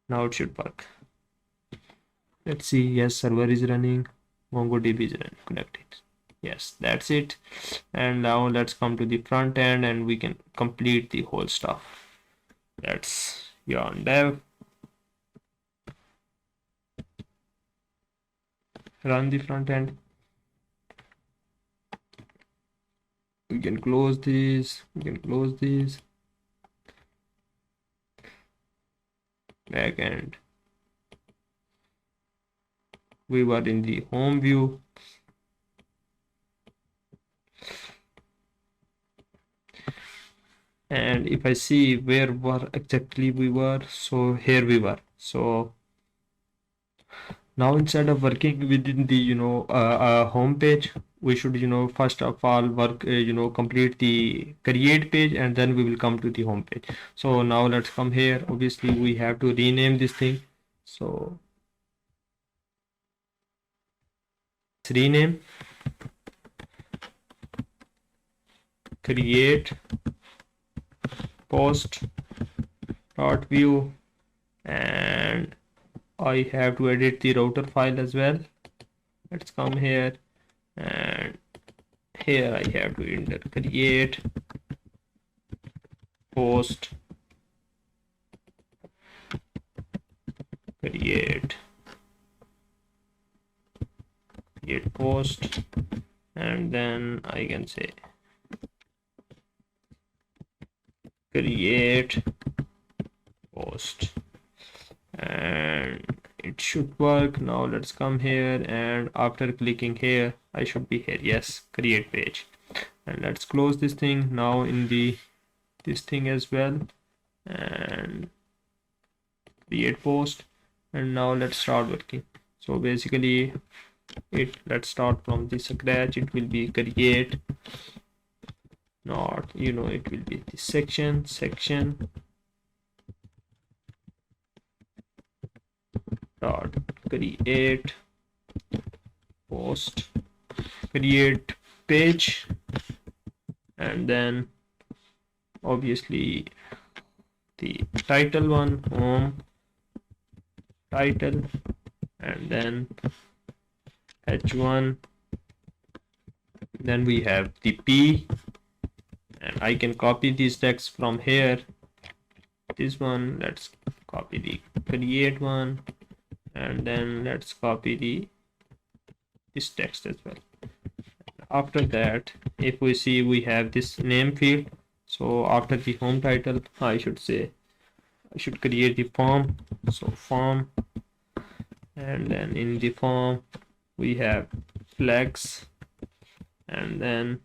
Now it should work. Let's see. Yes, server is running, MongoDB is running, connected. Yes, that's it. And now let's come to the front end and we can complete the whole stuff. Let's yarn dev, run the front end. We can close this, we can close this. Backend, we were in the home view. And if I see where were exactly we were, so here we were. So now instead of working within the home page, we should first of all work complete the create page, and then we will come to the home page. So now let's come here. Obviously we have to rename this thing, so let's rename create post dot view, and I have to edit the router file as well. Let's come here, and here I have to enter create post create post, and then I can say create post, and it should work. Now let's come here, and after clicking here I should be here. Yes, create page, and let's close this thing. Now in the this thing as well, and create post, and now let's start working. So basically let's start from the scratch. It will be create, not it will be the section dot create post, create page, and then obviously the title one, home title, and then h1, then we have the p, and I can copy these text from here. This one, let's copy the create one, and then let's copy this text as well. After that, if we see, we have this name field. So after the home title, I should create the form. So form, and then in the form we have flex, and then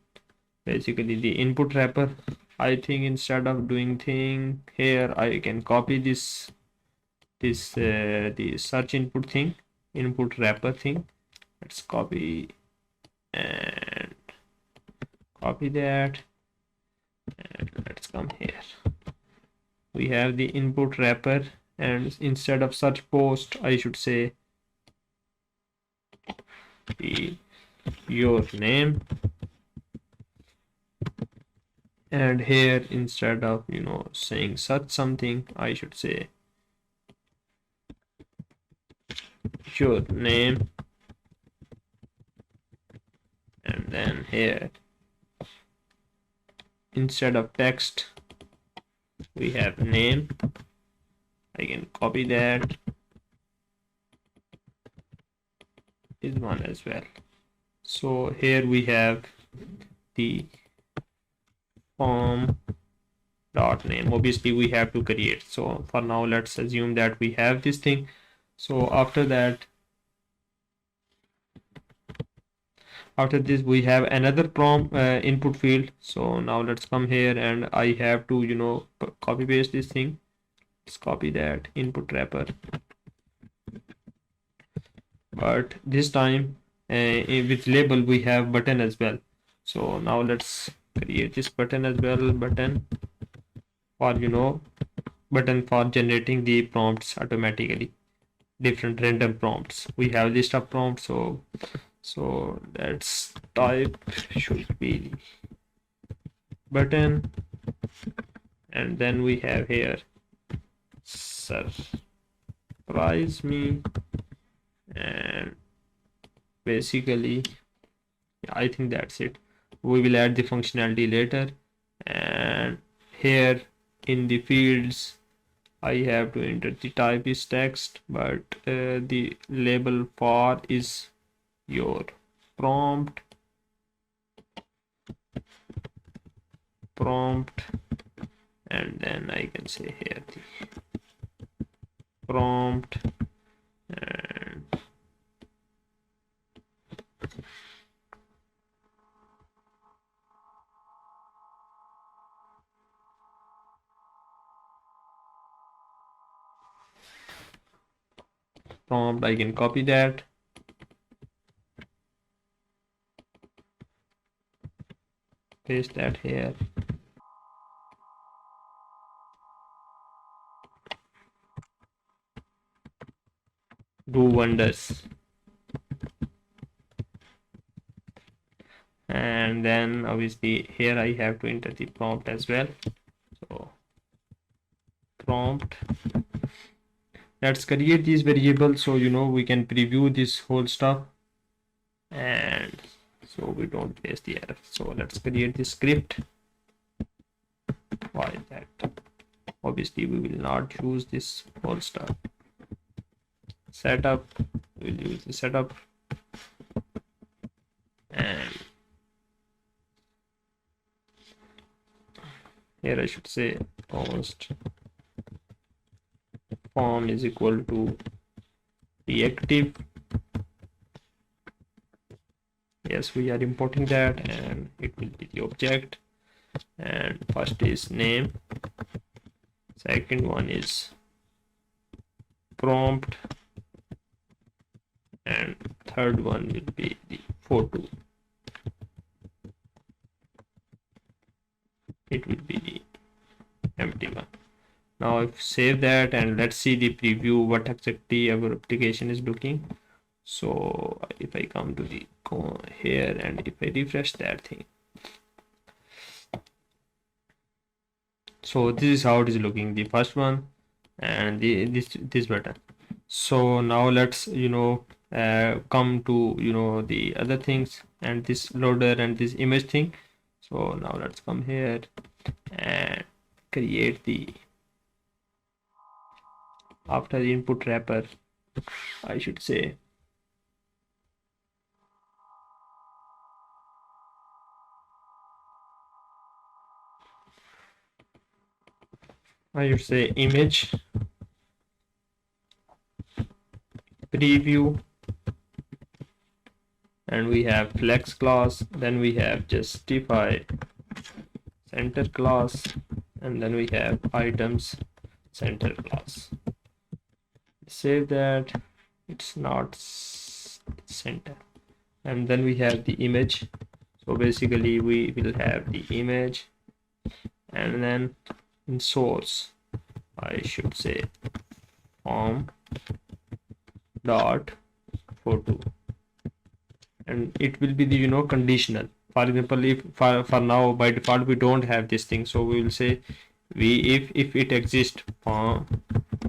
basically the input wrapper. I think instead of doing thing here, I can copy the search input wrapper thing. Let's copy and copy that, and let's come here. We have the input wrapper, and instead of search post, I should say your name, and here instead of saying search something, I should say your name, and then here instead of text we have name. I can copy that, this one as well. So here we have the form dot name. Obviously we have to create, so for now let's assume that we have this thing. So after this we have another prompt input field. So now let's come here, and I have to copy paste this thing. Let's copy that input wrapper, but this time with label we have button as well. So now let's create this button as well, button for generating the prompts automatically, different random prompts. We have list of prompts, so that's type should be button, and then we have here surprise me, and basically I think that's it. We will add the functionality later, and here in the fields I have to enter the type is text, but the label for is your prompt, and then I can say here the prompt, and prompt, I can copy that, paste that here, do wonders. And then obviously here I have to enter the prompt as well. So prompt, let's create these variables so we can preview this whole stuff, and so we don't face the error. So let's create this script. Why that? Obviously we will not use this whole stuff. setup, we'll use the setup, and here I should say const form is equal to reactive. Yes, we are importing that, and it will be the object. And first is name, second one is prompt, and third one will be the photo. It will be the empty one. Now if save that, and let's see the preview what exactly our application is looking. So if I come to the here, and if I refresh that thing, so this is how it is looking, the first one and this button. So now let's come to the other things, and this loader and this image thing. So now let's come here and create the, after the input wrapper, I should say image preview, and we have flex class, then we have justify center class, and then we have items center class. Save that, it's not center, and then we have the image. So basically we will have the image, and then in source I should say form dot photo, and it will be the conditional. For example, if for now by default we don't have this thing, so we will say if it exists form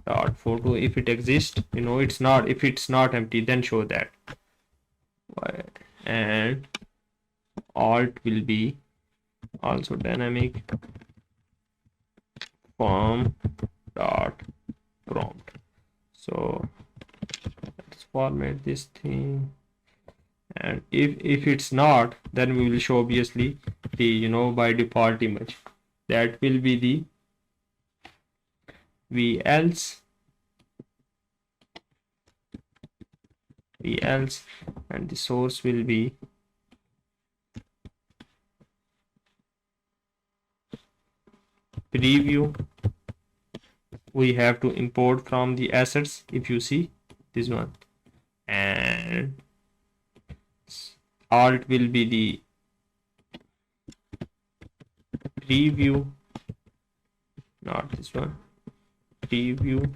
dot photo, if it exists, it's not, if it's not empty then show that. And alt will be also dynamic form dot prompt. So let's format this thing, and if it's not, then we will show obviously the by default image, that will be the v else, and the source will be preview. We have to import from the assets, if you see this one, and alt will be the preview, not this one, preview.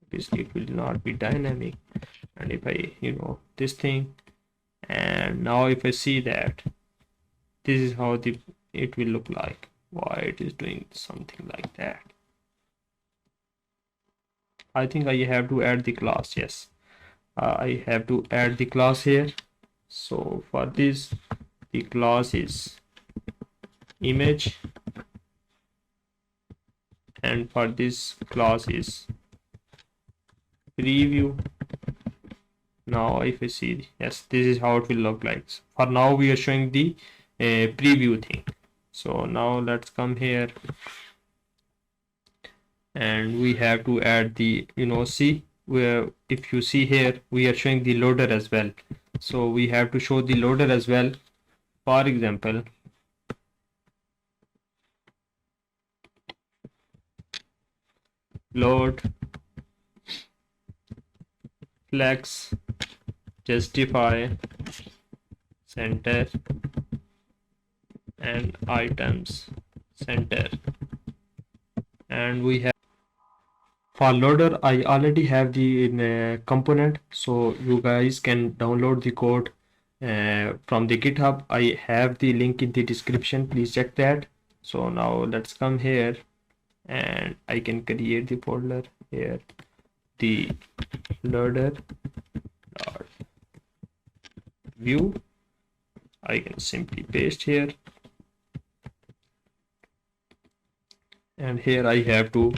Obviously it will not be dynamic, and if I this thing, and now if I see that, this is how it will look like. Why it is doing something like that? I think I have to add the class. Yes, I have to add the class here. So for this, the class is image, and for this class is preview. Now if I see, yes, this is how it will look like. For now we are showing the preview thing. So now let's come here, and we have to add the see, where if you see here we are showing the loader as well, so we have to show the loader as well. For example, load flex justify center and items center, and we have, for loader I already have the component, so you guys can download the code from the GitHub. I have the link in the description, please check that. So now let's come here, and I can create the folder here, the loader dot view. I can simply paste here, and here I have to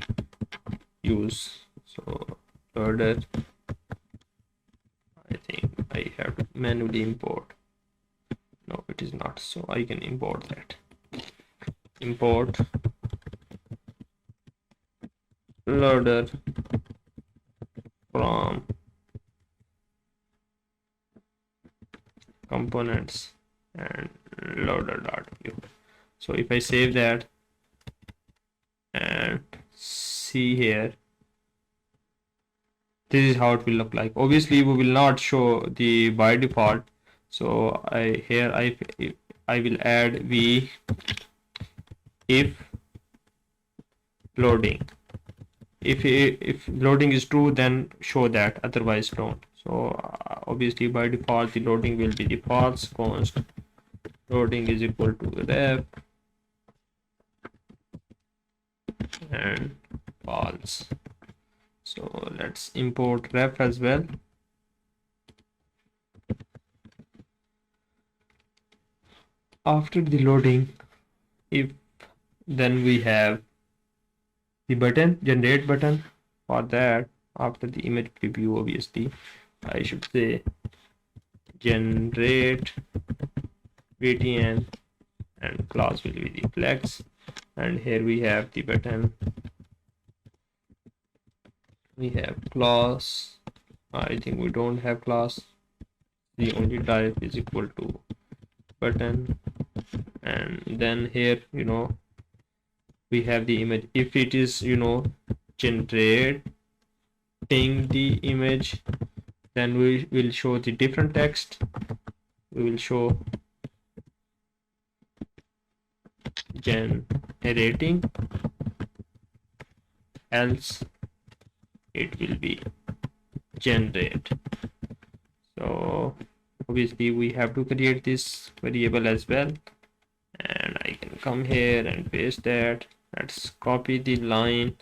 use, so loader. I think I have to manually import. No, it is not, so I can import that. Import loader from components and loader.view. So if I save that and see here, this is how it will look like. Obviously we will not show the by default, so I will add v if loading. If loading is true, then show that, otherwise don't. So obviously by default the loading will be the false. Const loading is equal to ref and false. So let's import ref as well. After the loading, if then we have the button, generate button. For that, after the image preview, obviously I should say generate VTN and class will be the flex, and here we have the button. We have class. I think we don't have class. The only type is equal to button, and then here we have the image. If it is generating the image, then we will show the different text. We will show generating, else it will be generate. So obviously we have to create this variable as well, and I can come here and paste that. Let's copy the line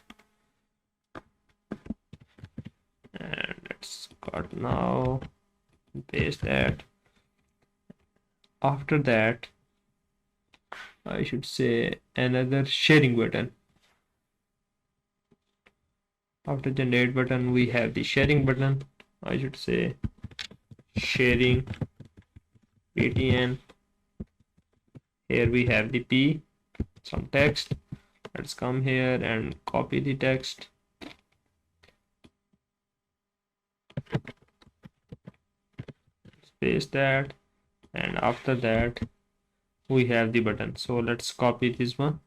and let's cut now, paste that. After that, I should say another sharing button. After generate button, we have the sharing button. I should say sharing btn. Here we have the p, some text. Let's come here and copy the text. Let's paste that, and after that we have the button. So let's copy this one.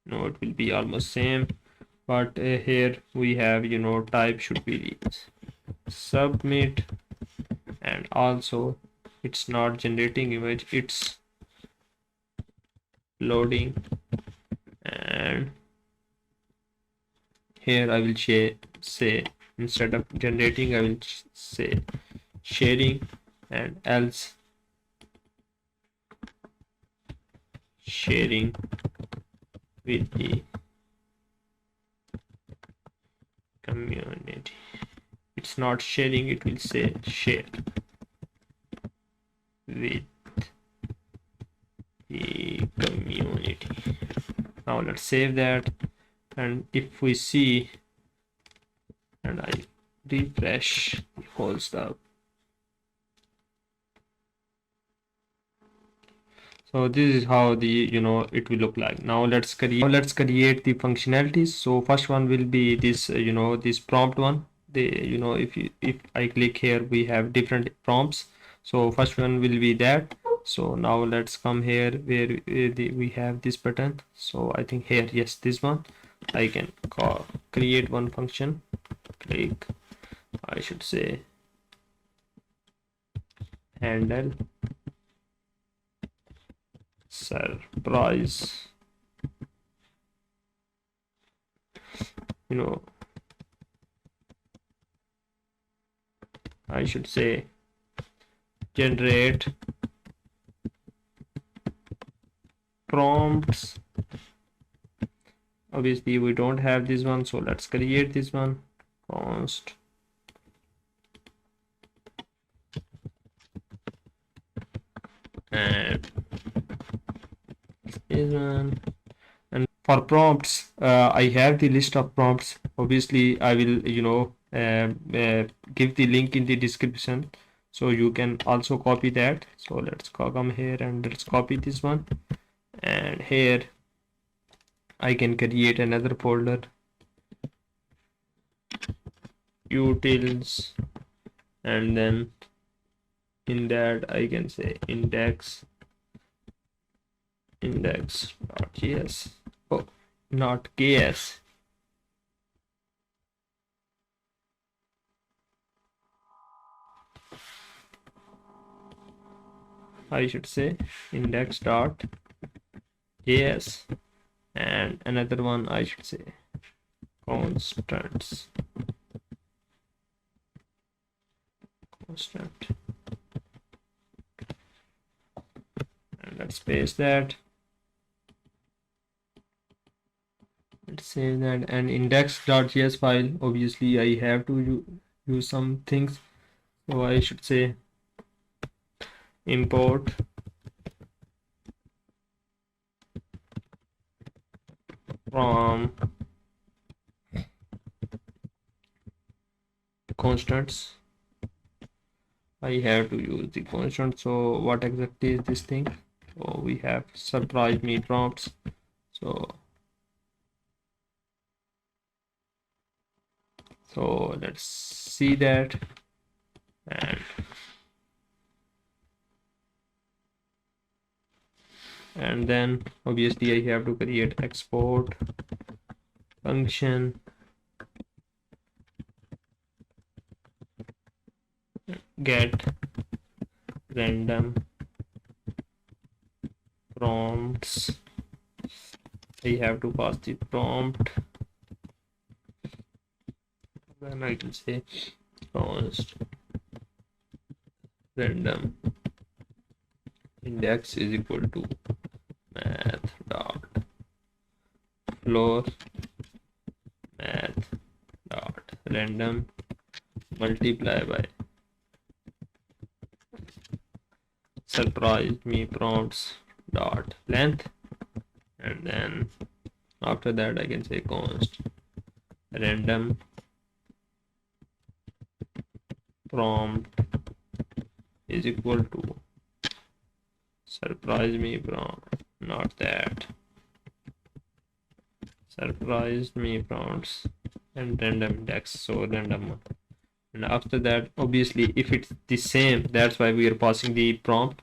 No, it will be almost same, but here we have type should be submit, and also it's not generating image, it's loading. And here I will say instead of generating I will say sharing, and else sharing with the community. It's not sharing, it will say share with the community. Now let's save that, and if we see and I refresh the whole stuff, so this is how the it will look like. Now let's create the functionalities. So first one will be this this prompt one. If I click here, we have different prompts. So first one will be that. So now let's come here where we have this button. So I think here, yes, this one. I can create one function. Click, I should say handle surprise. I should say generate prompts. Obviously we don't have this one, so let's create this one. Const and this one. And for prompts, I have the list of prompts. obviously I will give the link in the description, so you can also copy that. So let's come here and let's copy this one, and here I can create another folder, utils, and then in that I can say index.js. Oh, not ks. I should say index.js, and another one I should say constants. Constant. And let's paste that. Let's save that, and index.js file. Obviously, I have to use some things, so I should say import from constants. I have to use the constant. So what exactly is this thing? So we have surprise me prompts. So let's see that, and then obviously I have to create export function get random prompts. I have to pass the prompt, then I can say const random index is equal to math dot floor math dot random multiply by surprise me prompts dot length, and then after that I can say const random prompt is equal to surprise me prompt, not that, surprised me prompts and random index, so random one. And after that, obviously if it's the same, that's why we are passing the prompt.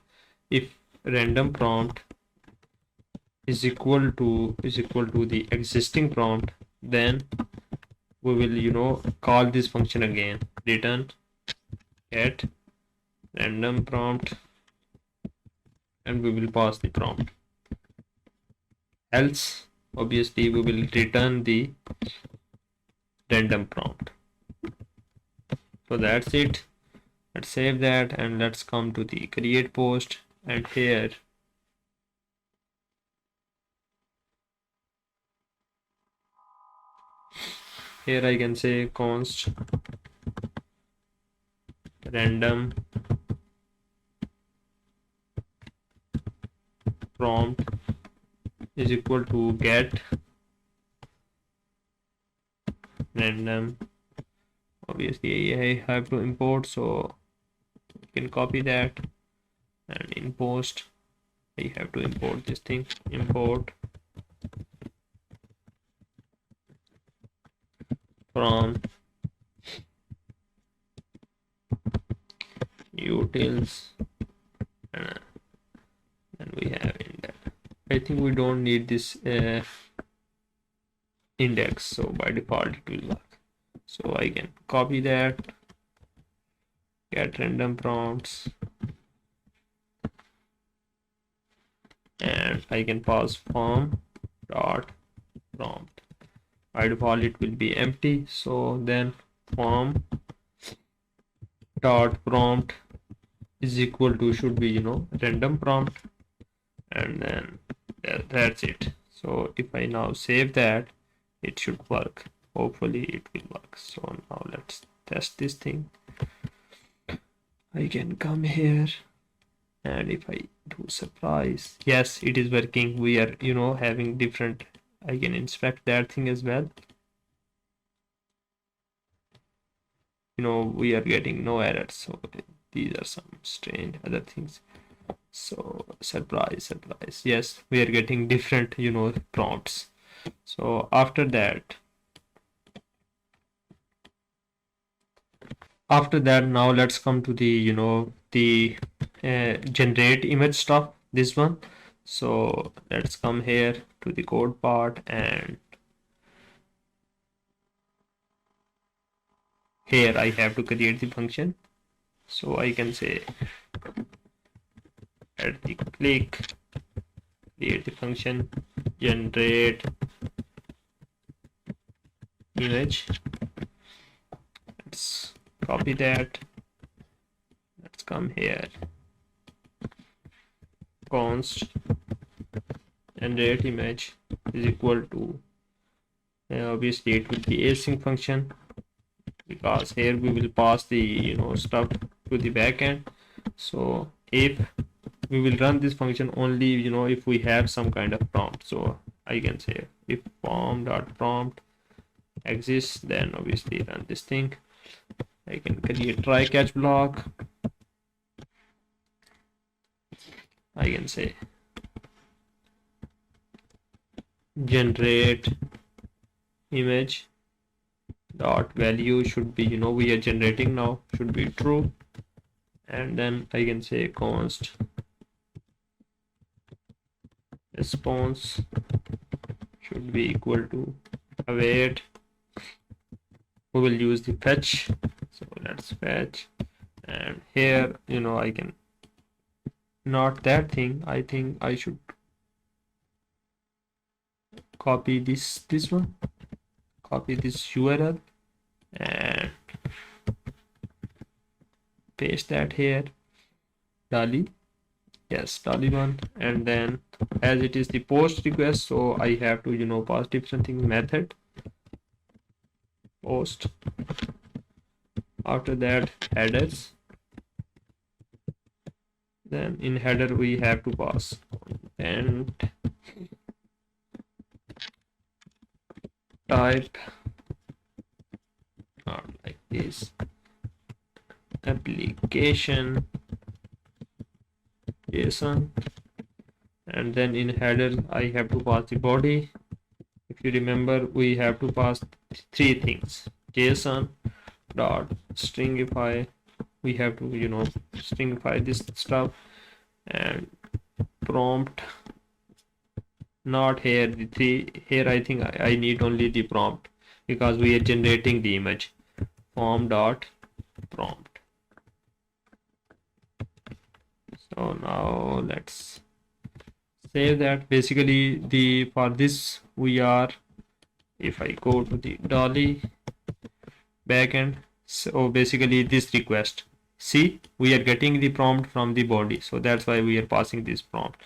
If random prompt is equal to the existing prompt, then we will call this function again, return get random prompt, and we will pass the prompt. Else obviously we will return the random prompt. So that's it. Let's save that, and let's come to the create post, and here I can say const random prompt is equal to get random. Obviously I have to import, so you can copy that, and in post I have to import this thing, import from utils, and then we have index. I think we don't need this index, so by default it will work. So I can copy that, get random prompts, and I can pass form dot prompt. By default it will be empty, so then form dot prompt is equal to should be random prompt, and then that's it. So if I now save that, it should work. Hopefully it will work. So now let's test this thing. I can come here, and if I do surprise, yes, it is working. We are having different, I can inspect that thing as well. we are getting no errors. So these are some strange other things. So surprise, yes, we are getting different prompts. So after that, now let's come to the the generate image stuff, this one. So let's come here to the code part, and here I have to create the function. So I can say at the click, create the function generate image. Let's copy that. Let's come here, const generate image is equal to obviously it will be async function, because here we will pass the stuff to the backend. So if we will run this function only if we have some kind of prompt. So I can say if form.prompt exists, then obviously run this thing. I can create try catch block. I can say generate image dot value should be we are generating now, should be true. And then I can say const response should be equal to await. We will use the fetch. So let's fetch, and here I can not that thing. I think I should copy this one, copy this URL and paste that here. DALL-E, yes, DALL-E one. And then as it is the post request, so I have to pass different thing, method post. After that, headers. Then in header we have to pass and type, not like this, application JSON. And then in header I have to pass the body. If you remember, we have to pass three things: JSON dot stringify, we have to stringify this stuff, and prompt, not here the three. Here I think I need only the prompt, because we are generating the image. Form dot prompt. So now let's save that. Basically for this we are, if I go to the DALL-E backend, so basically this request, see, we are getting the prompt from the body, so that's why we are passing this prompt.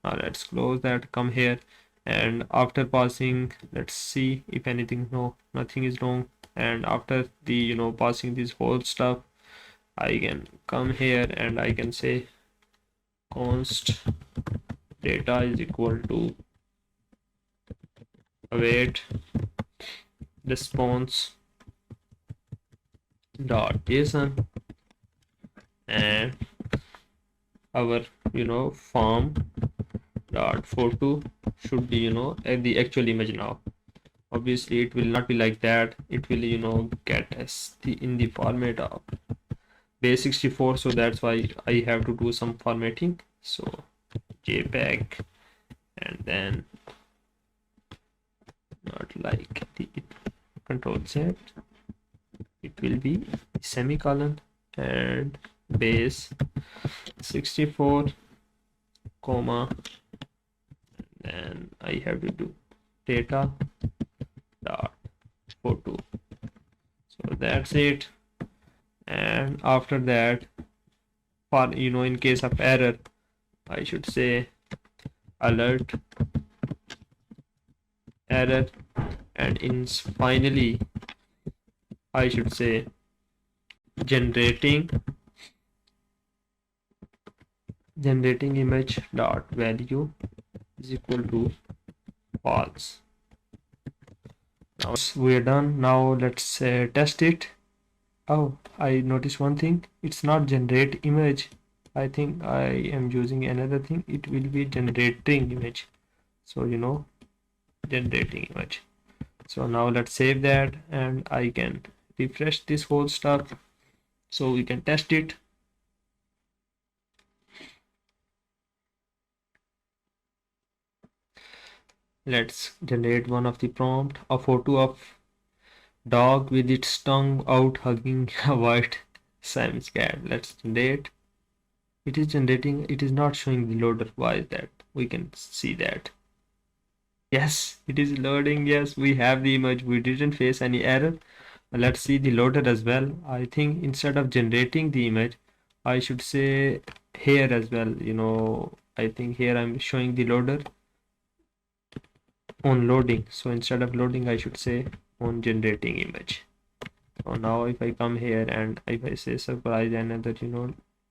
Now let's close that, come here, and after passing, let's see if anything, no, nothing is wrong. And after the passing this whole stuff, I can come here and I can say const data is equal to await response dot JSON, and our form dot photo should be at the actual image. Now obviously it will not be like that, it will get as in the format of base64. So that's why I have to do some formatting. So JPEG, and then not like the control Z, it will be semicolon and base 64 comma, then I have to do data dot photo. So that's it. And after that, for in case of error, I should say alert error, and finally I should say generating image dot value is equal to false. Now we are done. Now let's test it. Oh, I noticed one thing. It's not generate image. I think I am using another thing. It will be generating image. So, generating image. So now let's save that and I can refresh this whole stuff so we can test it. Let's generate one of the prompt, a photo of dog with its tongue out hugging a white Siamese cat. Let's generate. It is generating, it is not showing the loader. Why is that? We can see that. Yes, it is loading. Yes, we have the image. We didn't face any error. Let's see the loader as well. I think instead of generating the image, I should say here as well. I think here I'm showing the loader on loading. So instead of loading, I should say on generating image. So now if I come here and if I say surprise another,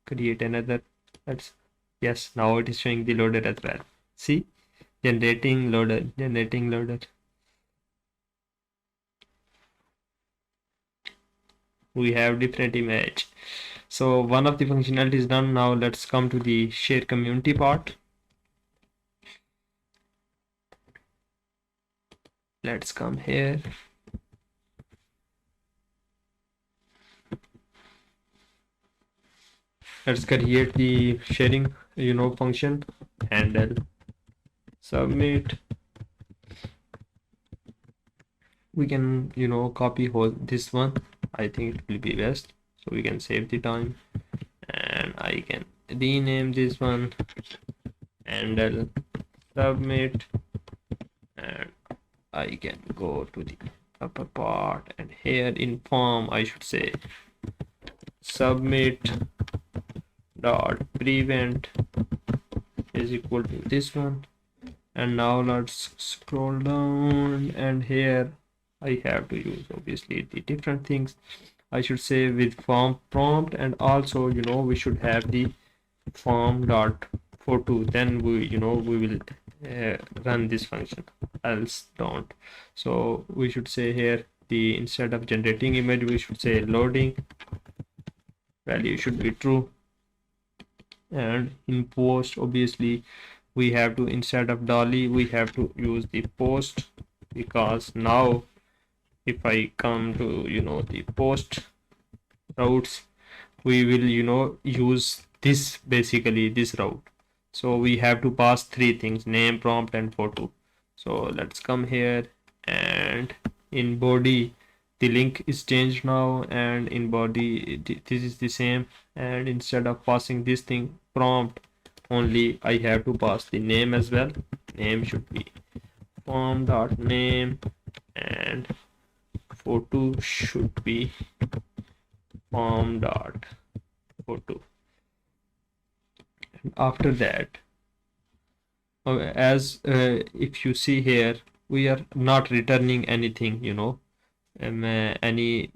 create another, let's, yes, now it is showing the loader as well. See, generating loader, generating loader. We have different image. So one of the functionality is done. Now let's come to the share community part. Let's come here. Let's create the sharing, function, handle, submit. We can, copy whole this one. I think it will be best. So we can save the time and I can rename this one, handle, submit, and I can go to the upper part and here in form I should say submit dot prevent is equal to this one. And now let's scroll down and here I have to use obviously the different things. I should say with form prompt and also we should have the form dot photo, then we will run this function, else don't. So we should say here the instead of generating image we should say loading, value should be true, and in post obviously we have to, instead of DALL-E we have to use the post, because now if I come to the post routes we will use this, basically this route. So we have to pass three things: name, prompt, and photo. So let's come here and in body the link is changed now, and in body this is the same, and instead of passing this thing prompt only I have to pass the name as well. Name should be form dot name and photo should be form dot photo. And after that, as if you see here we are not returning anything, any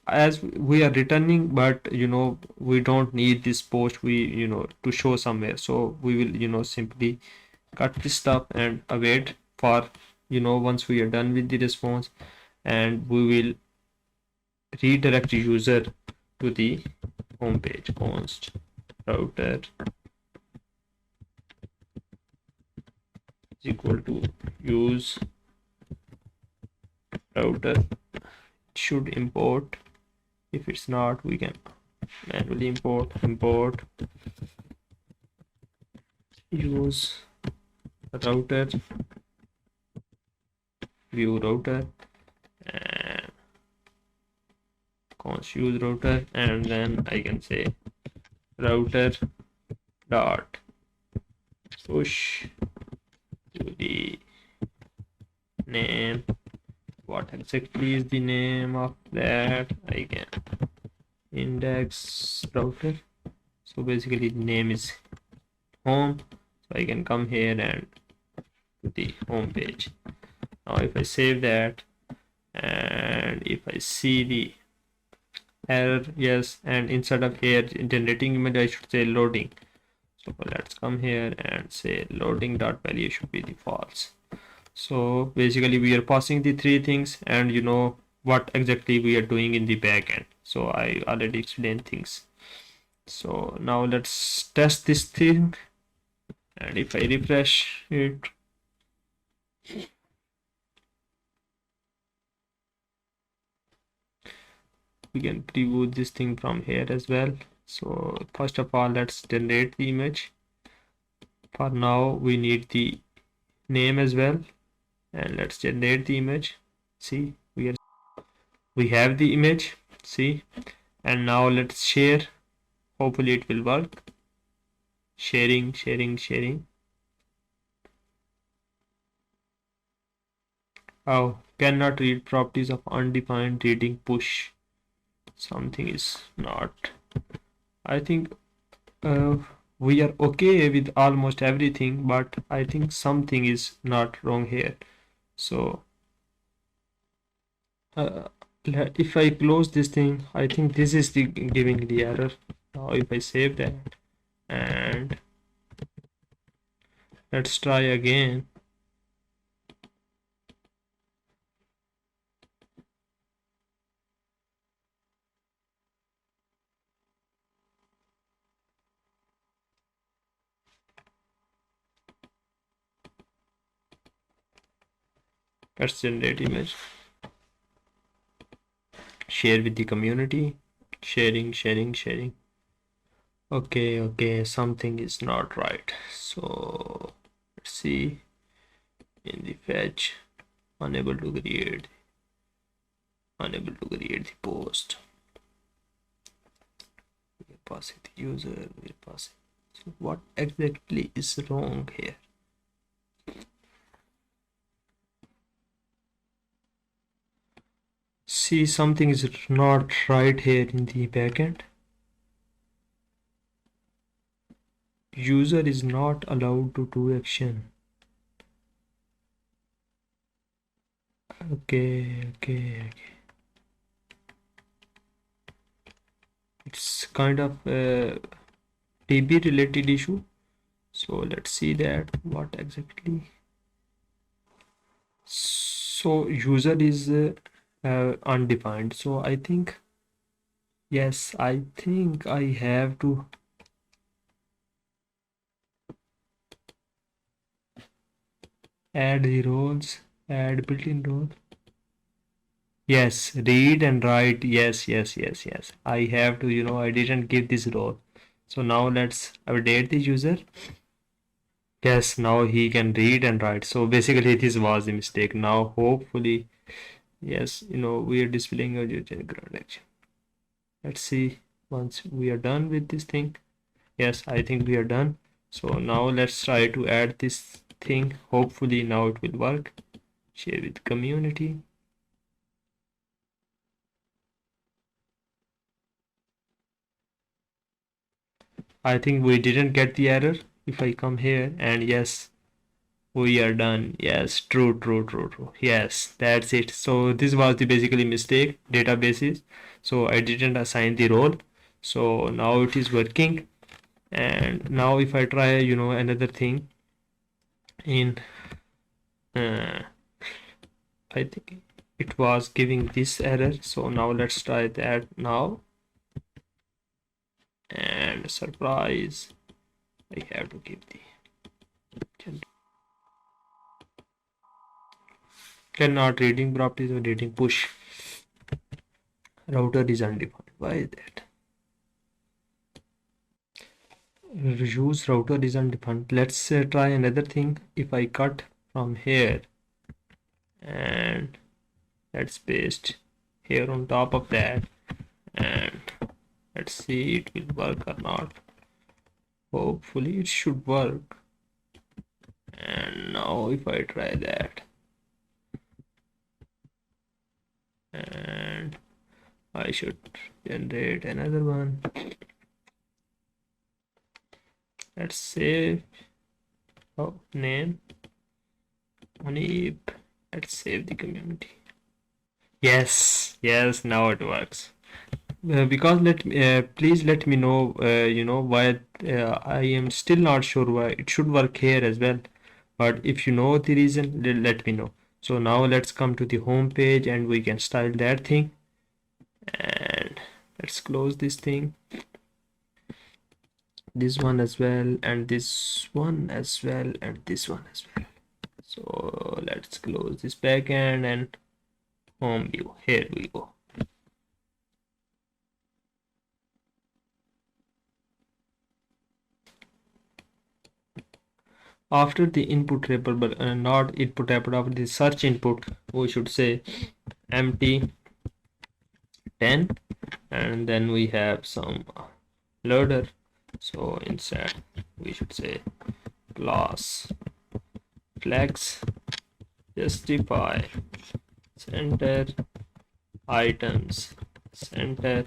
as we are returning, but we don't need this post, we to show somewhere. So we will simply cut this stuff and await for once we are done with the response, and we will redirect user to the home page. Const router is equal to use router. It should import. If it's not, we can manually import use router, view router, and const use router, and then I can say router dot push to the name. What exactly is the name of that? I can index router. So basically the name is home, so I can come here and to the home page. Now if I save that and if I see the error, yes, and instead of here generating image I should say loading. So let's come here and say loading dot value should be the false. So basically we are passing the three things, and what exactly we are doing in the backend. So I already explained things. So now let's test this thing, and if I refresh it, we can preview this thing from here as well. So first of all, let's generate the image. For now we need the name as well, and let's generate the image. See, we have the image, see, and now let's share. Hopefully it will work. Sharing, sharing, sharing. Oh, cannot read properties of undefined reading push. Something is not. I think uh, we are okay with almost everything, but I think something is not wrong here. So uh, if I close this thing, I think this is the giving the error. Now if I save that and let's try again. Let's generate image. Share with the community. Sharing, sharing, sharing. Okay, okay, something is not right. So let's see in the fetch, unable to create the post. We're passing the user, we're passing. So what exactly is wrong here? See, something is not right here in the backend. User is not allowed to do action. Okay. It's kind of a DB related issue. So let's see that what exactly. So user is undefined. So I think, yes, I think I have to add the roles, add built-in role. Yes, read and write. Yes. I have to, I didn't give this role. So now let's update the user. Yes, now he can read and write. So basically this was the mistake. Now hopefully, yes, we are displaying a ground action. Let's see once we are done with this thing. Yes, I think we are done. So now let's try to add this thing. Hopefully now it will work. Share with community. I think we didn't get the error. If I come here and yes, we are done. Yes, true. Yes, that's it. So this was the basically mistake databases. So I didn't assign the role. So now it is working. And now if I try, another thing in, I think it was giving this error. So now let's try that now. And surprise, I have to give the cannot reading properties or reading push. Router is undefined. Why is that? Use router is undefined. Let's try another thing. If I cut from here and let's paste here on top of that, and let's see it will work or not. Hopefully it should work. And now if I try that, and I should generate another one. Let's save name Anib. Let's save the community. Yes, now it works. Because please let me know, why I am still not sure why it should work here as well. But if you know the reason, let me know. So now let's come to the home page and we can style that thing, and let's close this thing, this one as well, and this one as well, and this one as well. So let's close this backend and home view. Here we go. After the input wrapper, but not input wrapper, after the search input, we should say empty 10, and then we have some loader. So inside we should say class flex justify center items center,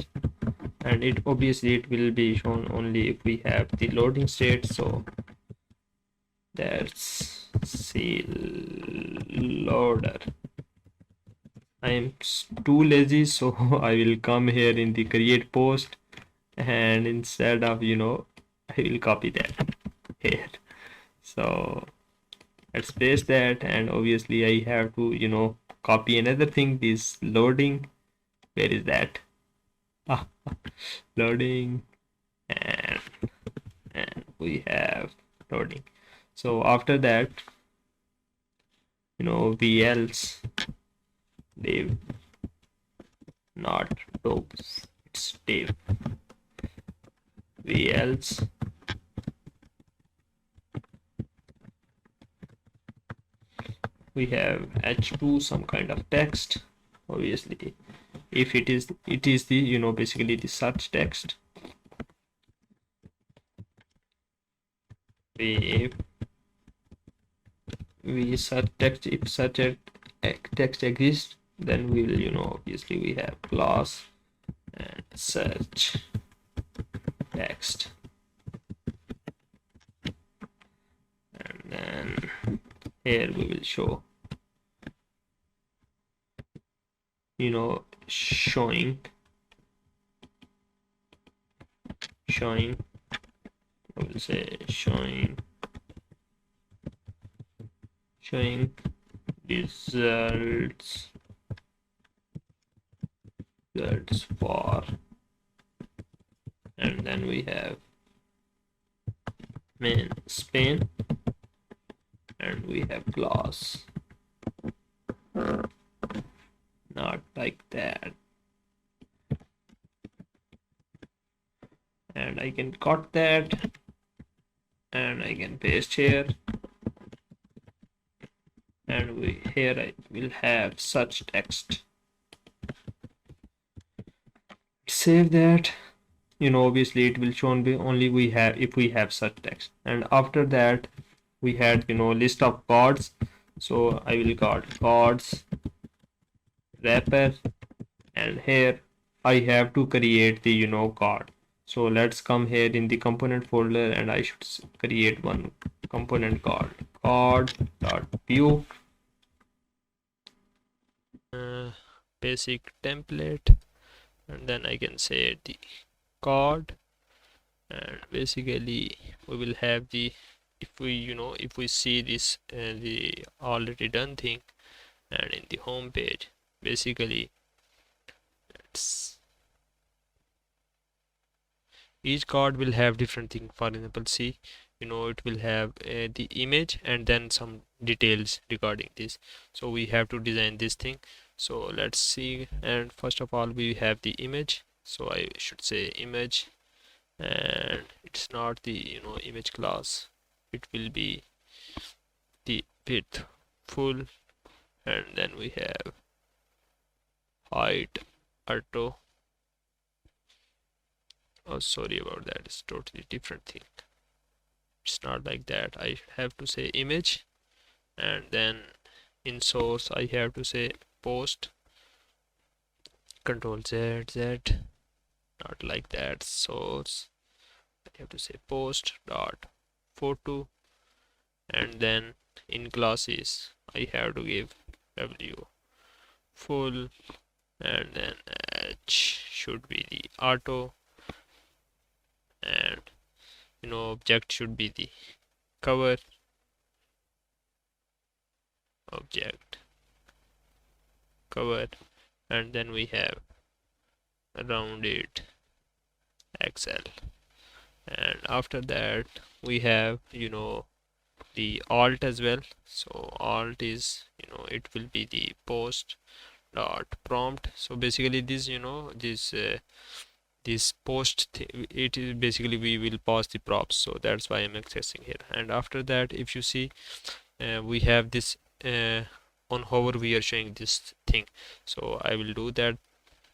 and it obviously it will be shown only if we have the loading state. So that's C loader. I am too lazy, so I will come here in the create post, and instead of I will copy that here. So let's paste that, and obviously I have to copy another thing, this loading. Where is that? Ah, loading, and we have loading. So after that, VLs div, not dogs, it's div VLs we have h2 some kind of text. Obviously if it is the basically the search text. If we search text, if such a text exists, then we will obviously we have class and search text, and then here we will show showing I will say showing results for, and then we have main span, and we have class, not like that, and I can cut that and I can paste here, and here I will have such text. Save that. Obviously it will show only we have if we have such text. And after that we had list of cards. So I will card cards wrapper, and here I have to create the card. So let's come here in the component folder, and I should create one component called card.view basic template, and then I can say the card, and basically we will have the, if we see this the already done thing, and in the home page basically it's each card will have different thing. For example, see, it will have the image and then some details regarding this. So we have to design this thing. So let's see, and first of all we have the image. So I should say image, and it's not the image class, it will be the width full, and then we have height auto. Oh, sorry about that, it's totally different thing. It's not like that. I have to say image, and then in source I have to say post, control Z, not like that. Source I have to say post dot photo, and then in classes I have to give w full, and then h should be the auto, and object should be the cover object, cover, and then we have rounded XL, and after that we have the alt as well. So alt is it will be the post dot prompt. So basically this this post it is basically we will pass the props, so that's why I'm accessing here. And after that, if you see, we have this on hover we are showing this thing, so I will do that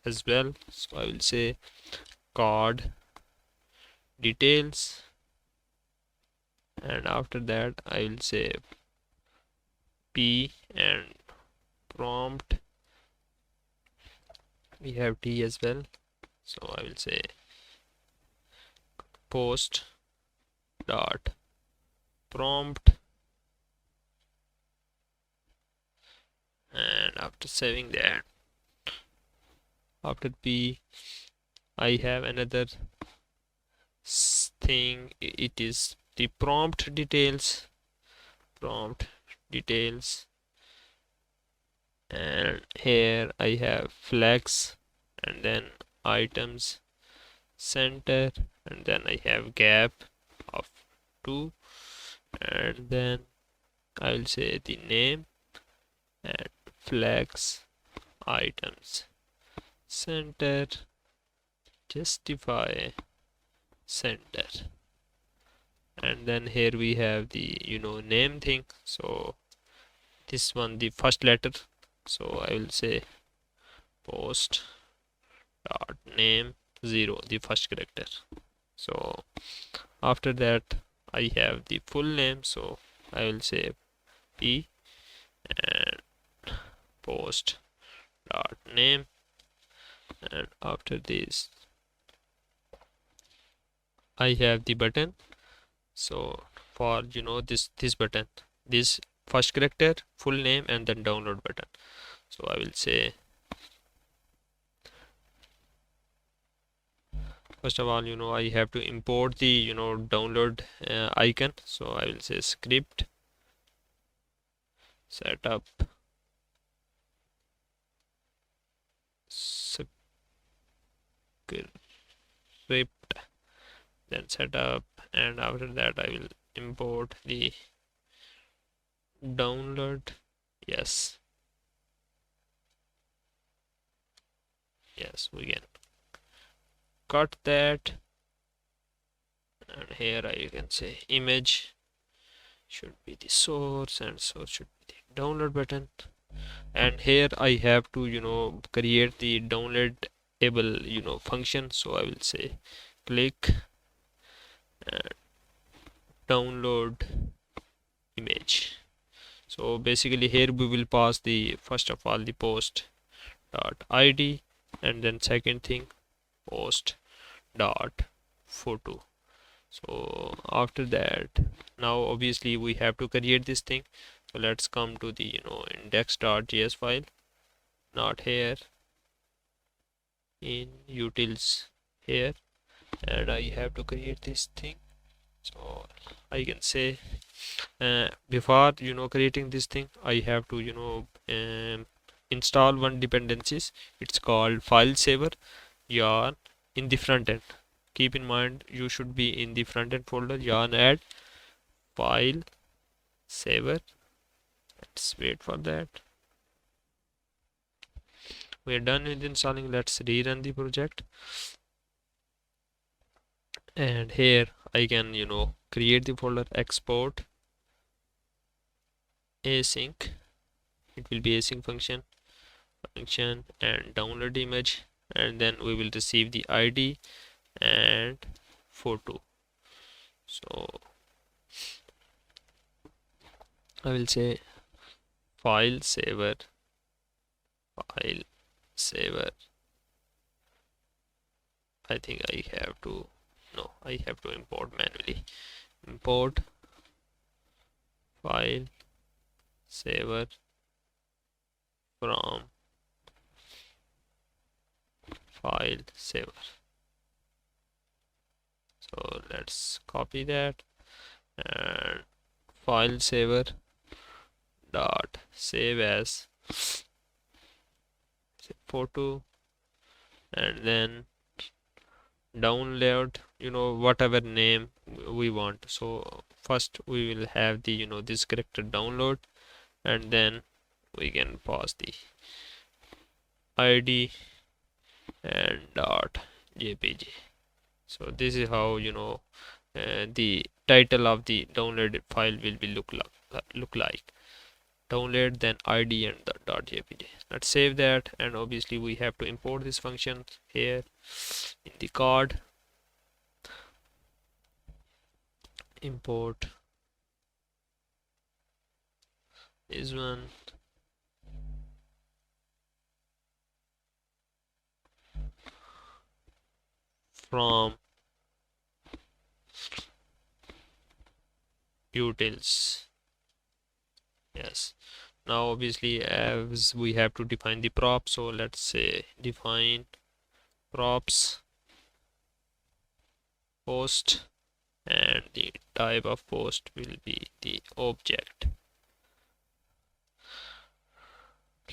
as well. So I will say card details, and after that I will say p, and prompt we have t as well, so I will say post dot prompt, and after saving that, after p I have another thing, it is the prompt details, and here I have flex, and then items center, and then I have gap of 2, and then I will say the name, and flex items center justify center, and then here we have the name thing. So this one, the first letter, so I will say post dot name 0, the first character. So after that I have the full name, so I will say p, and post dot name, and after this I have the button. So for this button, this first character, full name, and then download button. So I will say, first of all, I have to import the download icon. So I will say script setup script, then setup, and after that I will import the download. Yes, we can cut that, and here I can say image should be the source, and source should be the download button, and here I have to create the downloadable function. So I will say click and download image. So basically here we will pass the first of all the post dot id, and then second thing post dot photo. So after that, now obviously we have to create this thing. So let's come to the index.js file, not here, in utils here, and I have to create this thing. So I can say before creating this thing, I have to install one dependencies. It's called file saver yarn in the front end. Keep in mind you should be in the front end folder, yarn add file saver. Let's wait for that. We are done with installing. Let's rerun the project, and here I can create the folder, export async, it will be async function, and download image, and then we will receive the id and photo. So I will say file saver I think I have to import manually. Import file saver from file saver. So let's copy that, and file saver dot save as say photo, and then download, whatever name we want. So first we will have the this character download, and then we can pass the id and dot jpg. So this is how the title of the downloaded file will be look like. Download, then id and the .jpg. Let's save that, and obviously we have to import this function here in the card. Import this one from utils. Yes. Now obviously as we have to define the prop, so let's say define props post, and the type of post will be the object.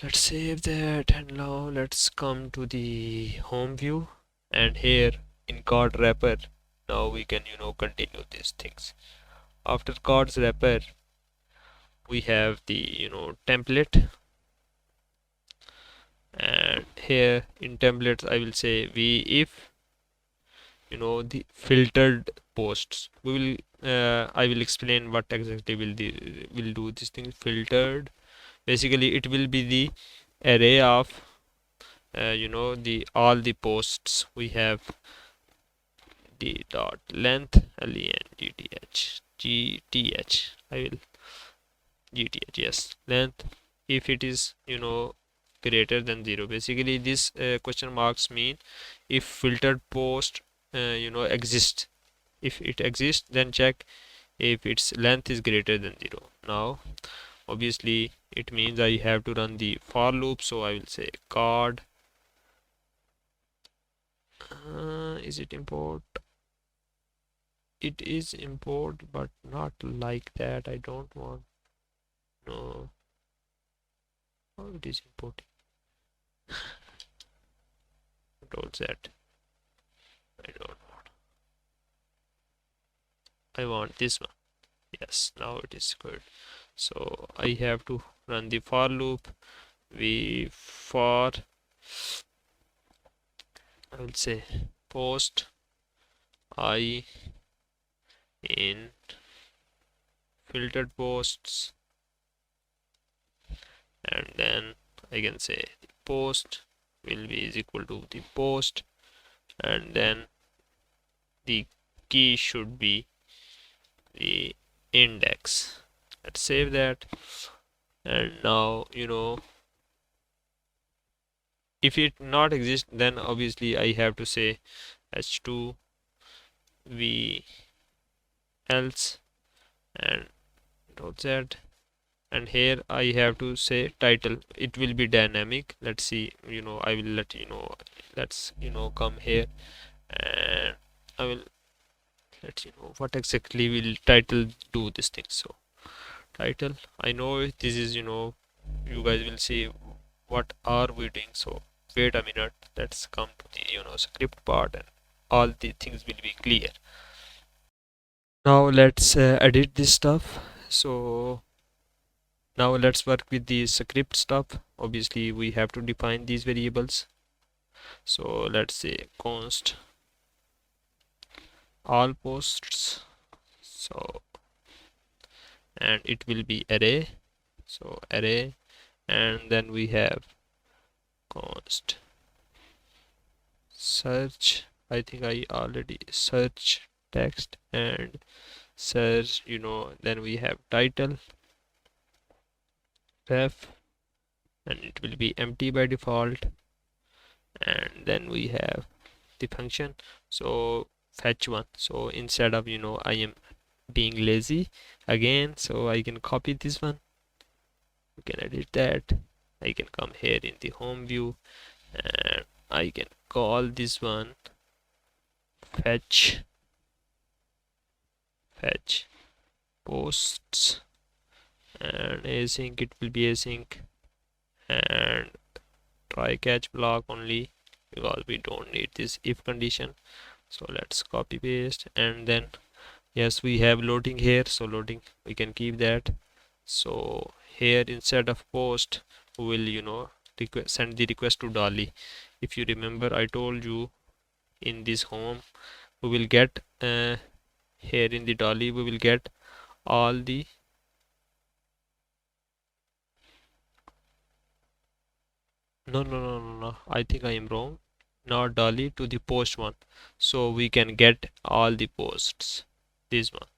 Let's save that, and now let's come to the home view, and here in card wrapper now we can continue these things. After cards wrapper we have the template, and here in templates I will say we if the filtered posts. We will I will explain what exactly will do this thing. Filtered, basically it will be the array of the all the posts we have. The dot length length I will gth, yes, length, if it is greater than 0. Basically this question marks mean if filtered post exists. If it exists, then check if its length is greater than 0. Now obviously it means I have to run the for loop, so I will say card is it import. It is import, but not like that. I don't want. No, how it is importing. Control Z. I don't want. I want this one. Yes, now it is good. So I have to run the for loop. We for, I will say post I in filtered posts, and then I can say the post will be is equal to the post, and then the key should be the index. Let's save that, and now if it not exist, then obviously I have to say h2 v else and .z, and here I have to say title. It will be dynamic. Let's see, I will let let's come here, and I will let what exactly will title do this thing. So title, I know this is you guys will see what are we doing. So wait a minute, let's come to the script part, and all the things will be clear. Now let's edit this stuff. So now let's work with the script stuff. Obviously we have to define these variables. So let's say const all posts, so and it will be array, so array, and then we have const search. I think I already search text, and search then we have title ref, and it will be empty by default, and then we have the function. So fetch one. So instead of I am being lazy again, so I can copy this one. You can edit that. I can come here in the home view, and I can call this one fetch posts, and async, it will be async, and try catch block only because we don't need this if condition. So let's copy paste, and then yes, we have loading here, so loading we can keep that. So here instead of post we will send the request to DALL-E. If you remember, I told you in this home we will get here in the DALL-E we will get all the no, I think I am wrong. Not DALL-E, to the post one, so we can get all the posts, this one.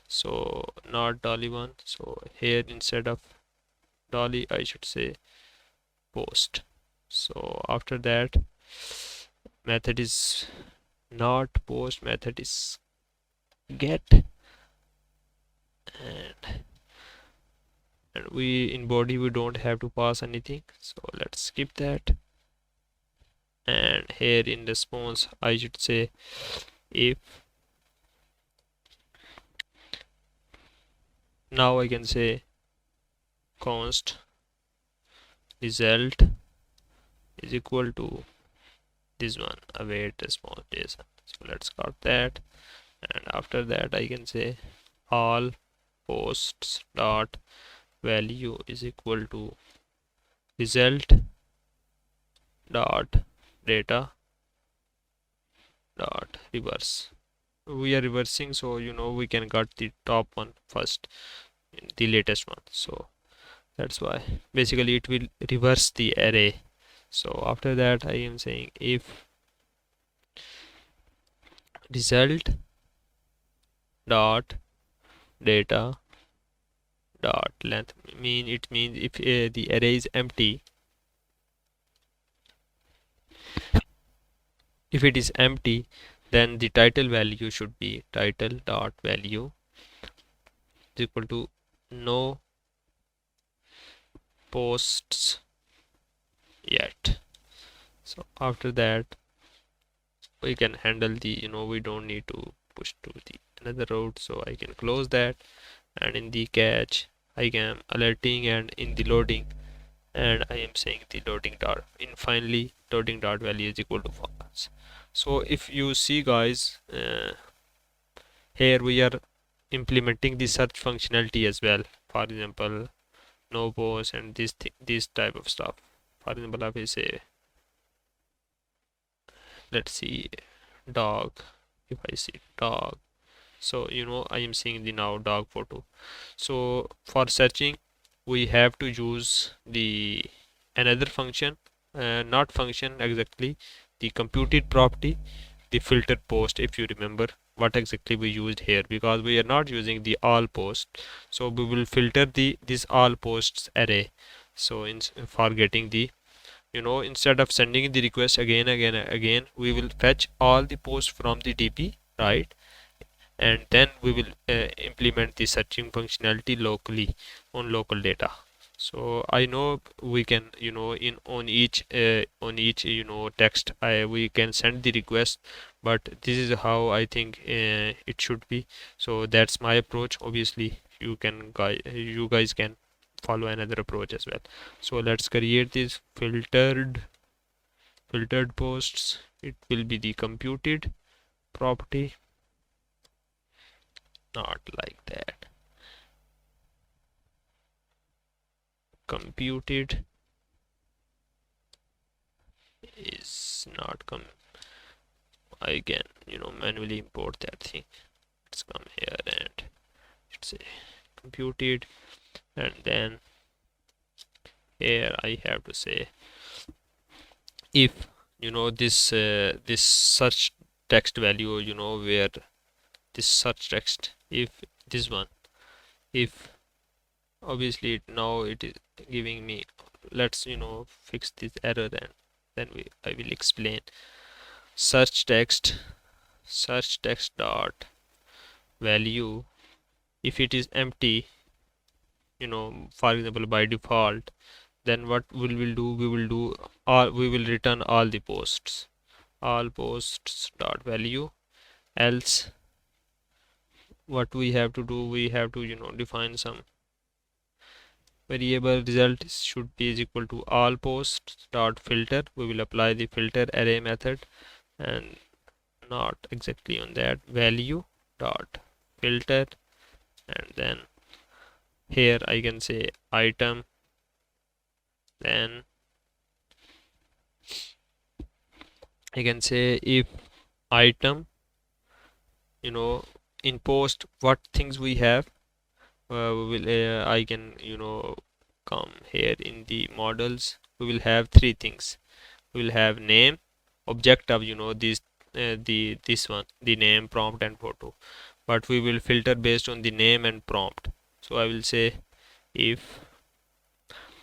So not DALL-E one, so here instead of DALL-E I should say post. So after that, method is not post, method is get, and we in body we don't have to pass anything, so let's skip that. And here in response I should say if, now I can say const result is equal to this one, await response JSON. So let's cut that, and after that I can say all posts dot value is equal to result dot data dot reverse. We are reversing, so we can cut the top one first, the latest one, so that's why basically it will reverse the array. So after that I am saying if result dot data dot length, it means if the array is empty, if it is empty, then the title value should be title dot value is equal to no posts yet. So after that we can handle the we don't need to push to the another route, so I can close that. And in the catch I am alerting, and in the loading and I am saying the loading dot, in finally loading dot value is equal to false. So if you see guys, here we are implementing the search functionality as well. For example, no post and this type of stuff. For example, if I say, let's see, dog, if I see dog, so I am seeing the now dog photo. So for searching we have to use the another function, not function exactly, the computed property, the filter post. If you remember what exactly we used here, because we are not using the all post, so we will filter the this all posts array. So for getting the instead of sending the request again, we will fetch all the posts from the DB, right? And then we will implement the searching functionality locally on local data. So I know we can in on each text we can send the request, but this is how I think it should be. So that's my approach. Obviously you guys can follow another approach as well. So let's create these filtered posts. It will be the computed property, not like that, computed is not come. I can manually import that thing. Let's come here and say computed, and then here I have to say if this search text value, where this search text, if this one, if obviously now it is giving me, let's fix this error, and then I will explain. Search text dot value, if it is empty, for example by default, then what we will do, we will return all the posts, all posts dot value. Else what we have to do, we have to define some variable result should be is equal to all posts dot filter. We will apply the filter array method, and not exactly on that value dot filter, and then here I can say item, then I can say if item, in post what things we have, we will I can come here in the models. We will have three things. We will have name, object of this one, the name, prompt and photo, but we will filter based on the name and prompt. So I will say if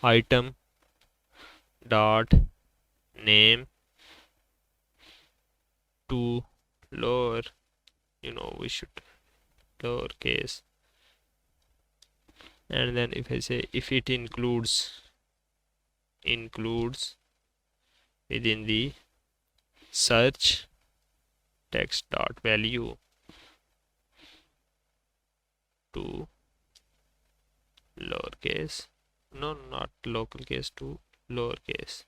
item dot name to lower, we should lowercase, and then if I say if it includes within the search text dot value to lowercase, no, not local case, to lowercase,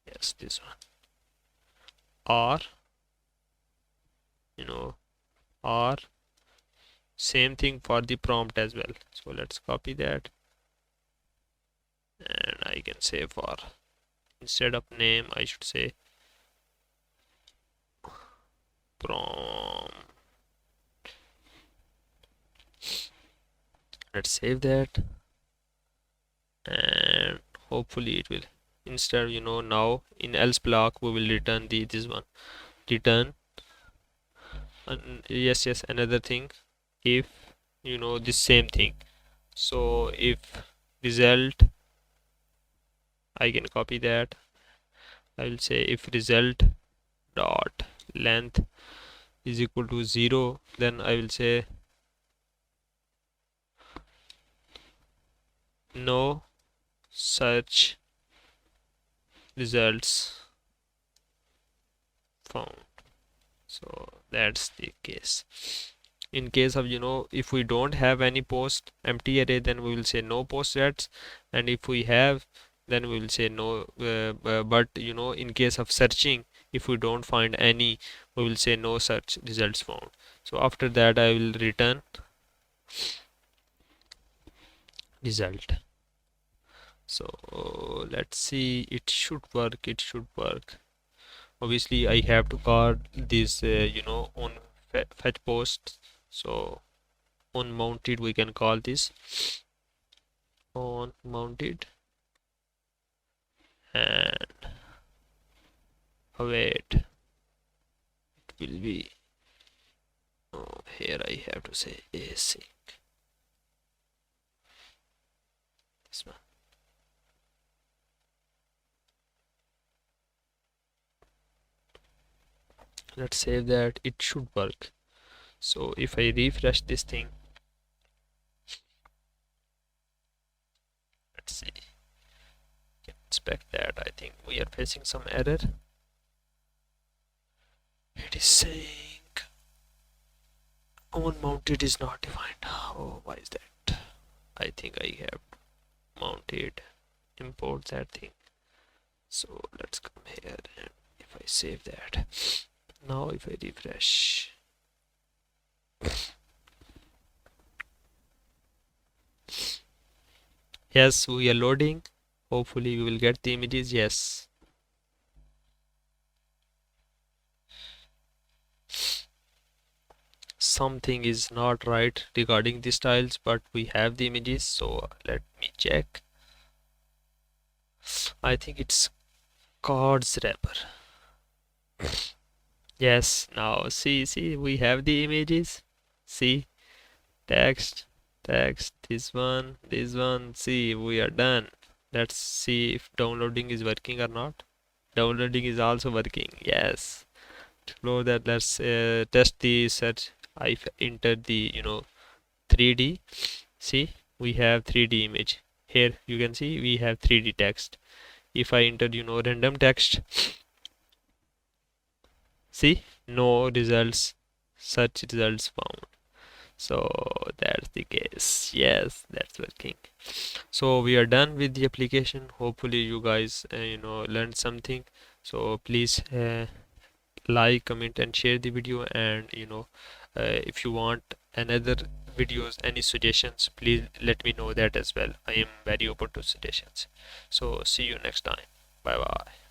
yes, this one, or or same thing for the prompt as well. So let's copy that, and I can say for instead of name I should say prompt. Let's save that, and hopefully it will, instead now in else block we will return this one, return, yes, another thing, if the same thing. So if result, I can copy that, I will say if result dot length is equal to 0, then I will say no search results found. So that's the case. In case of if we don't have any post empty array, then we will say no post sets, and if we have, then we will say no, but in case of searching, if we don't find any, we will say no search results found. So after that I will return result. So let's see, it should work. Obviously I have to call this on fetch post. So on mounted we can call this on mounted, and await, it will be, here I have to say async, this one. Let's save that, it should work. So if I refresh this thing, let's see, can inspect that. I think we are facing some error. It is saying on mounted is not defined. Oh, why is that? I think I have mounted, import that thing. So let's come here, and if I save that, now if I refresh, yes, we are loading. Hopefully we will get the images. Yes, something is not right regarding the styles, but we have the images. So let me check. I think it's cards wrapper. Yes, now see, we have the images. See, text, this one, see, we are done. Let's see if downloading is working or not. Downloading is also working. Yes, explore that. Let's test the search. I entered the 3D. See, we have 3D image. Here you can see we have 3D text. If I enter random text, see, no results, search results found. So that's the case. Yes, that's working. So we are done with the application. Hopefully you guys learned something. So please like, comment and share the video, and if you want another videos, any suggestions, please let me know that as well. I am very open to suggestions. So see you next time. Bye bye.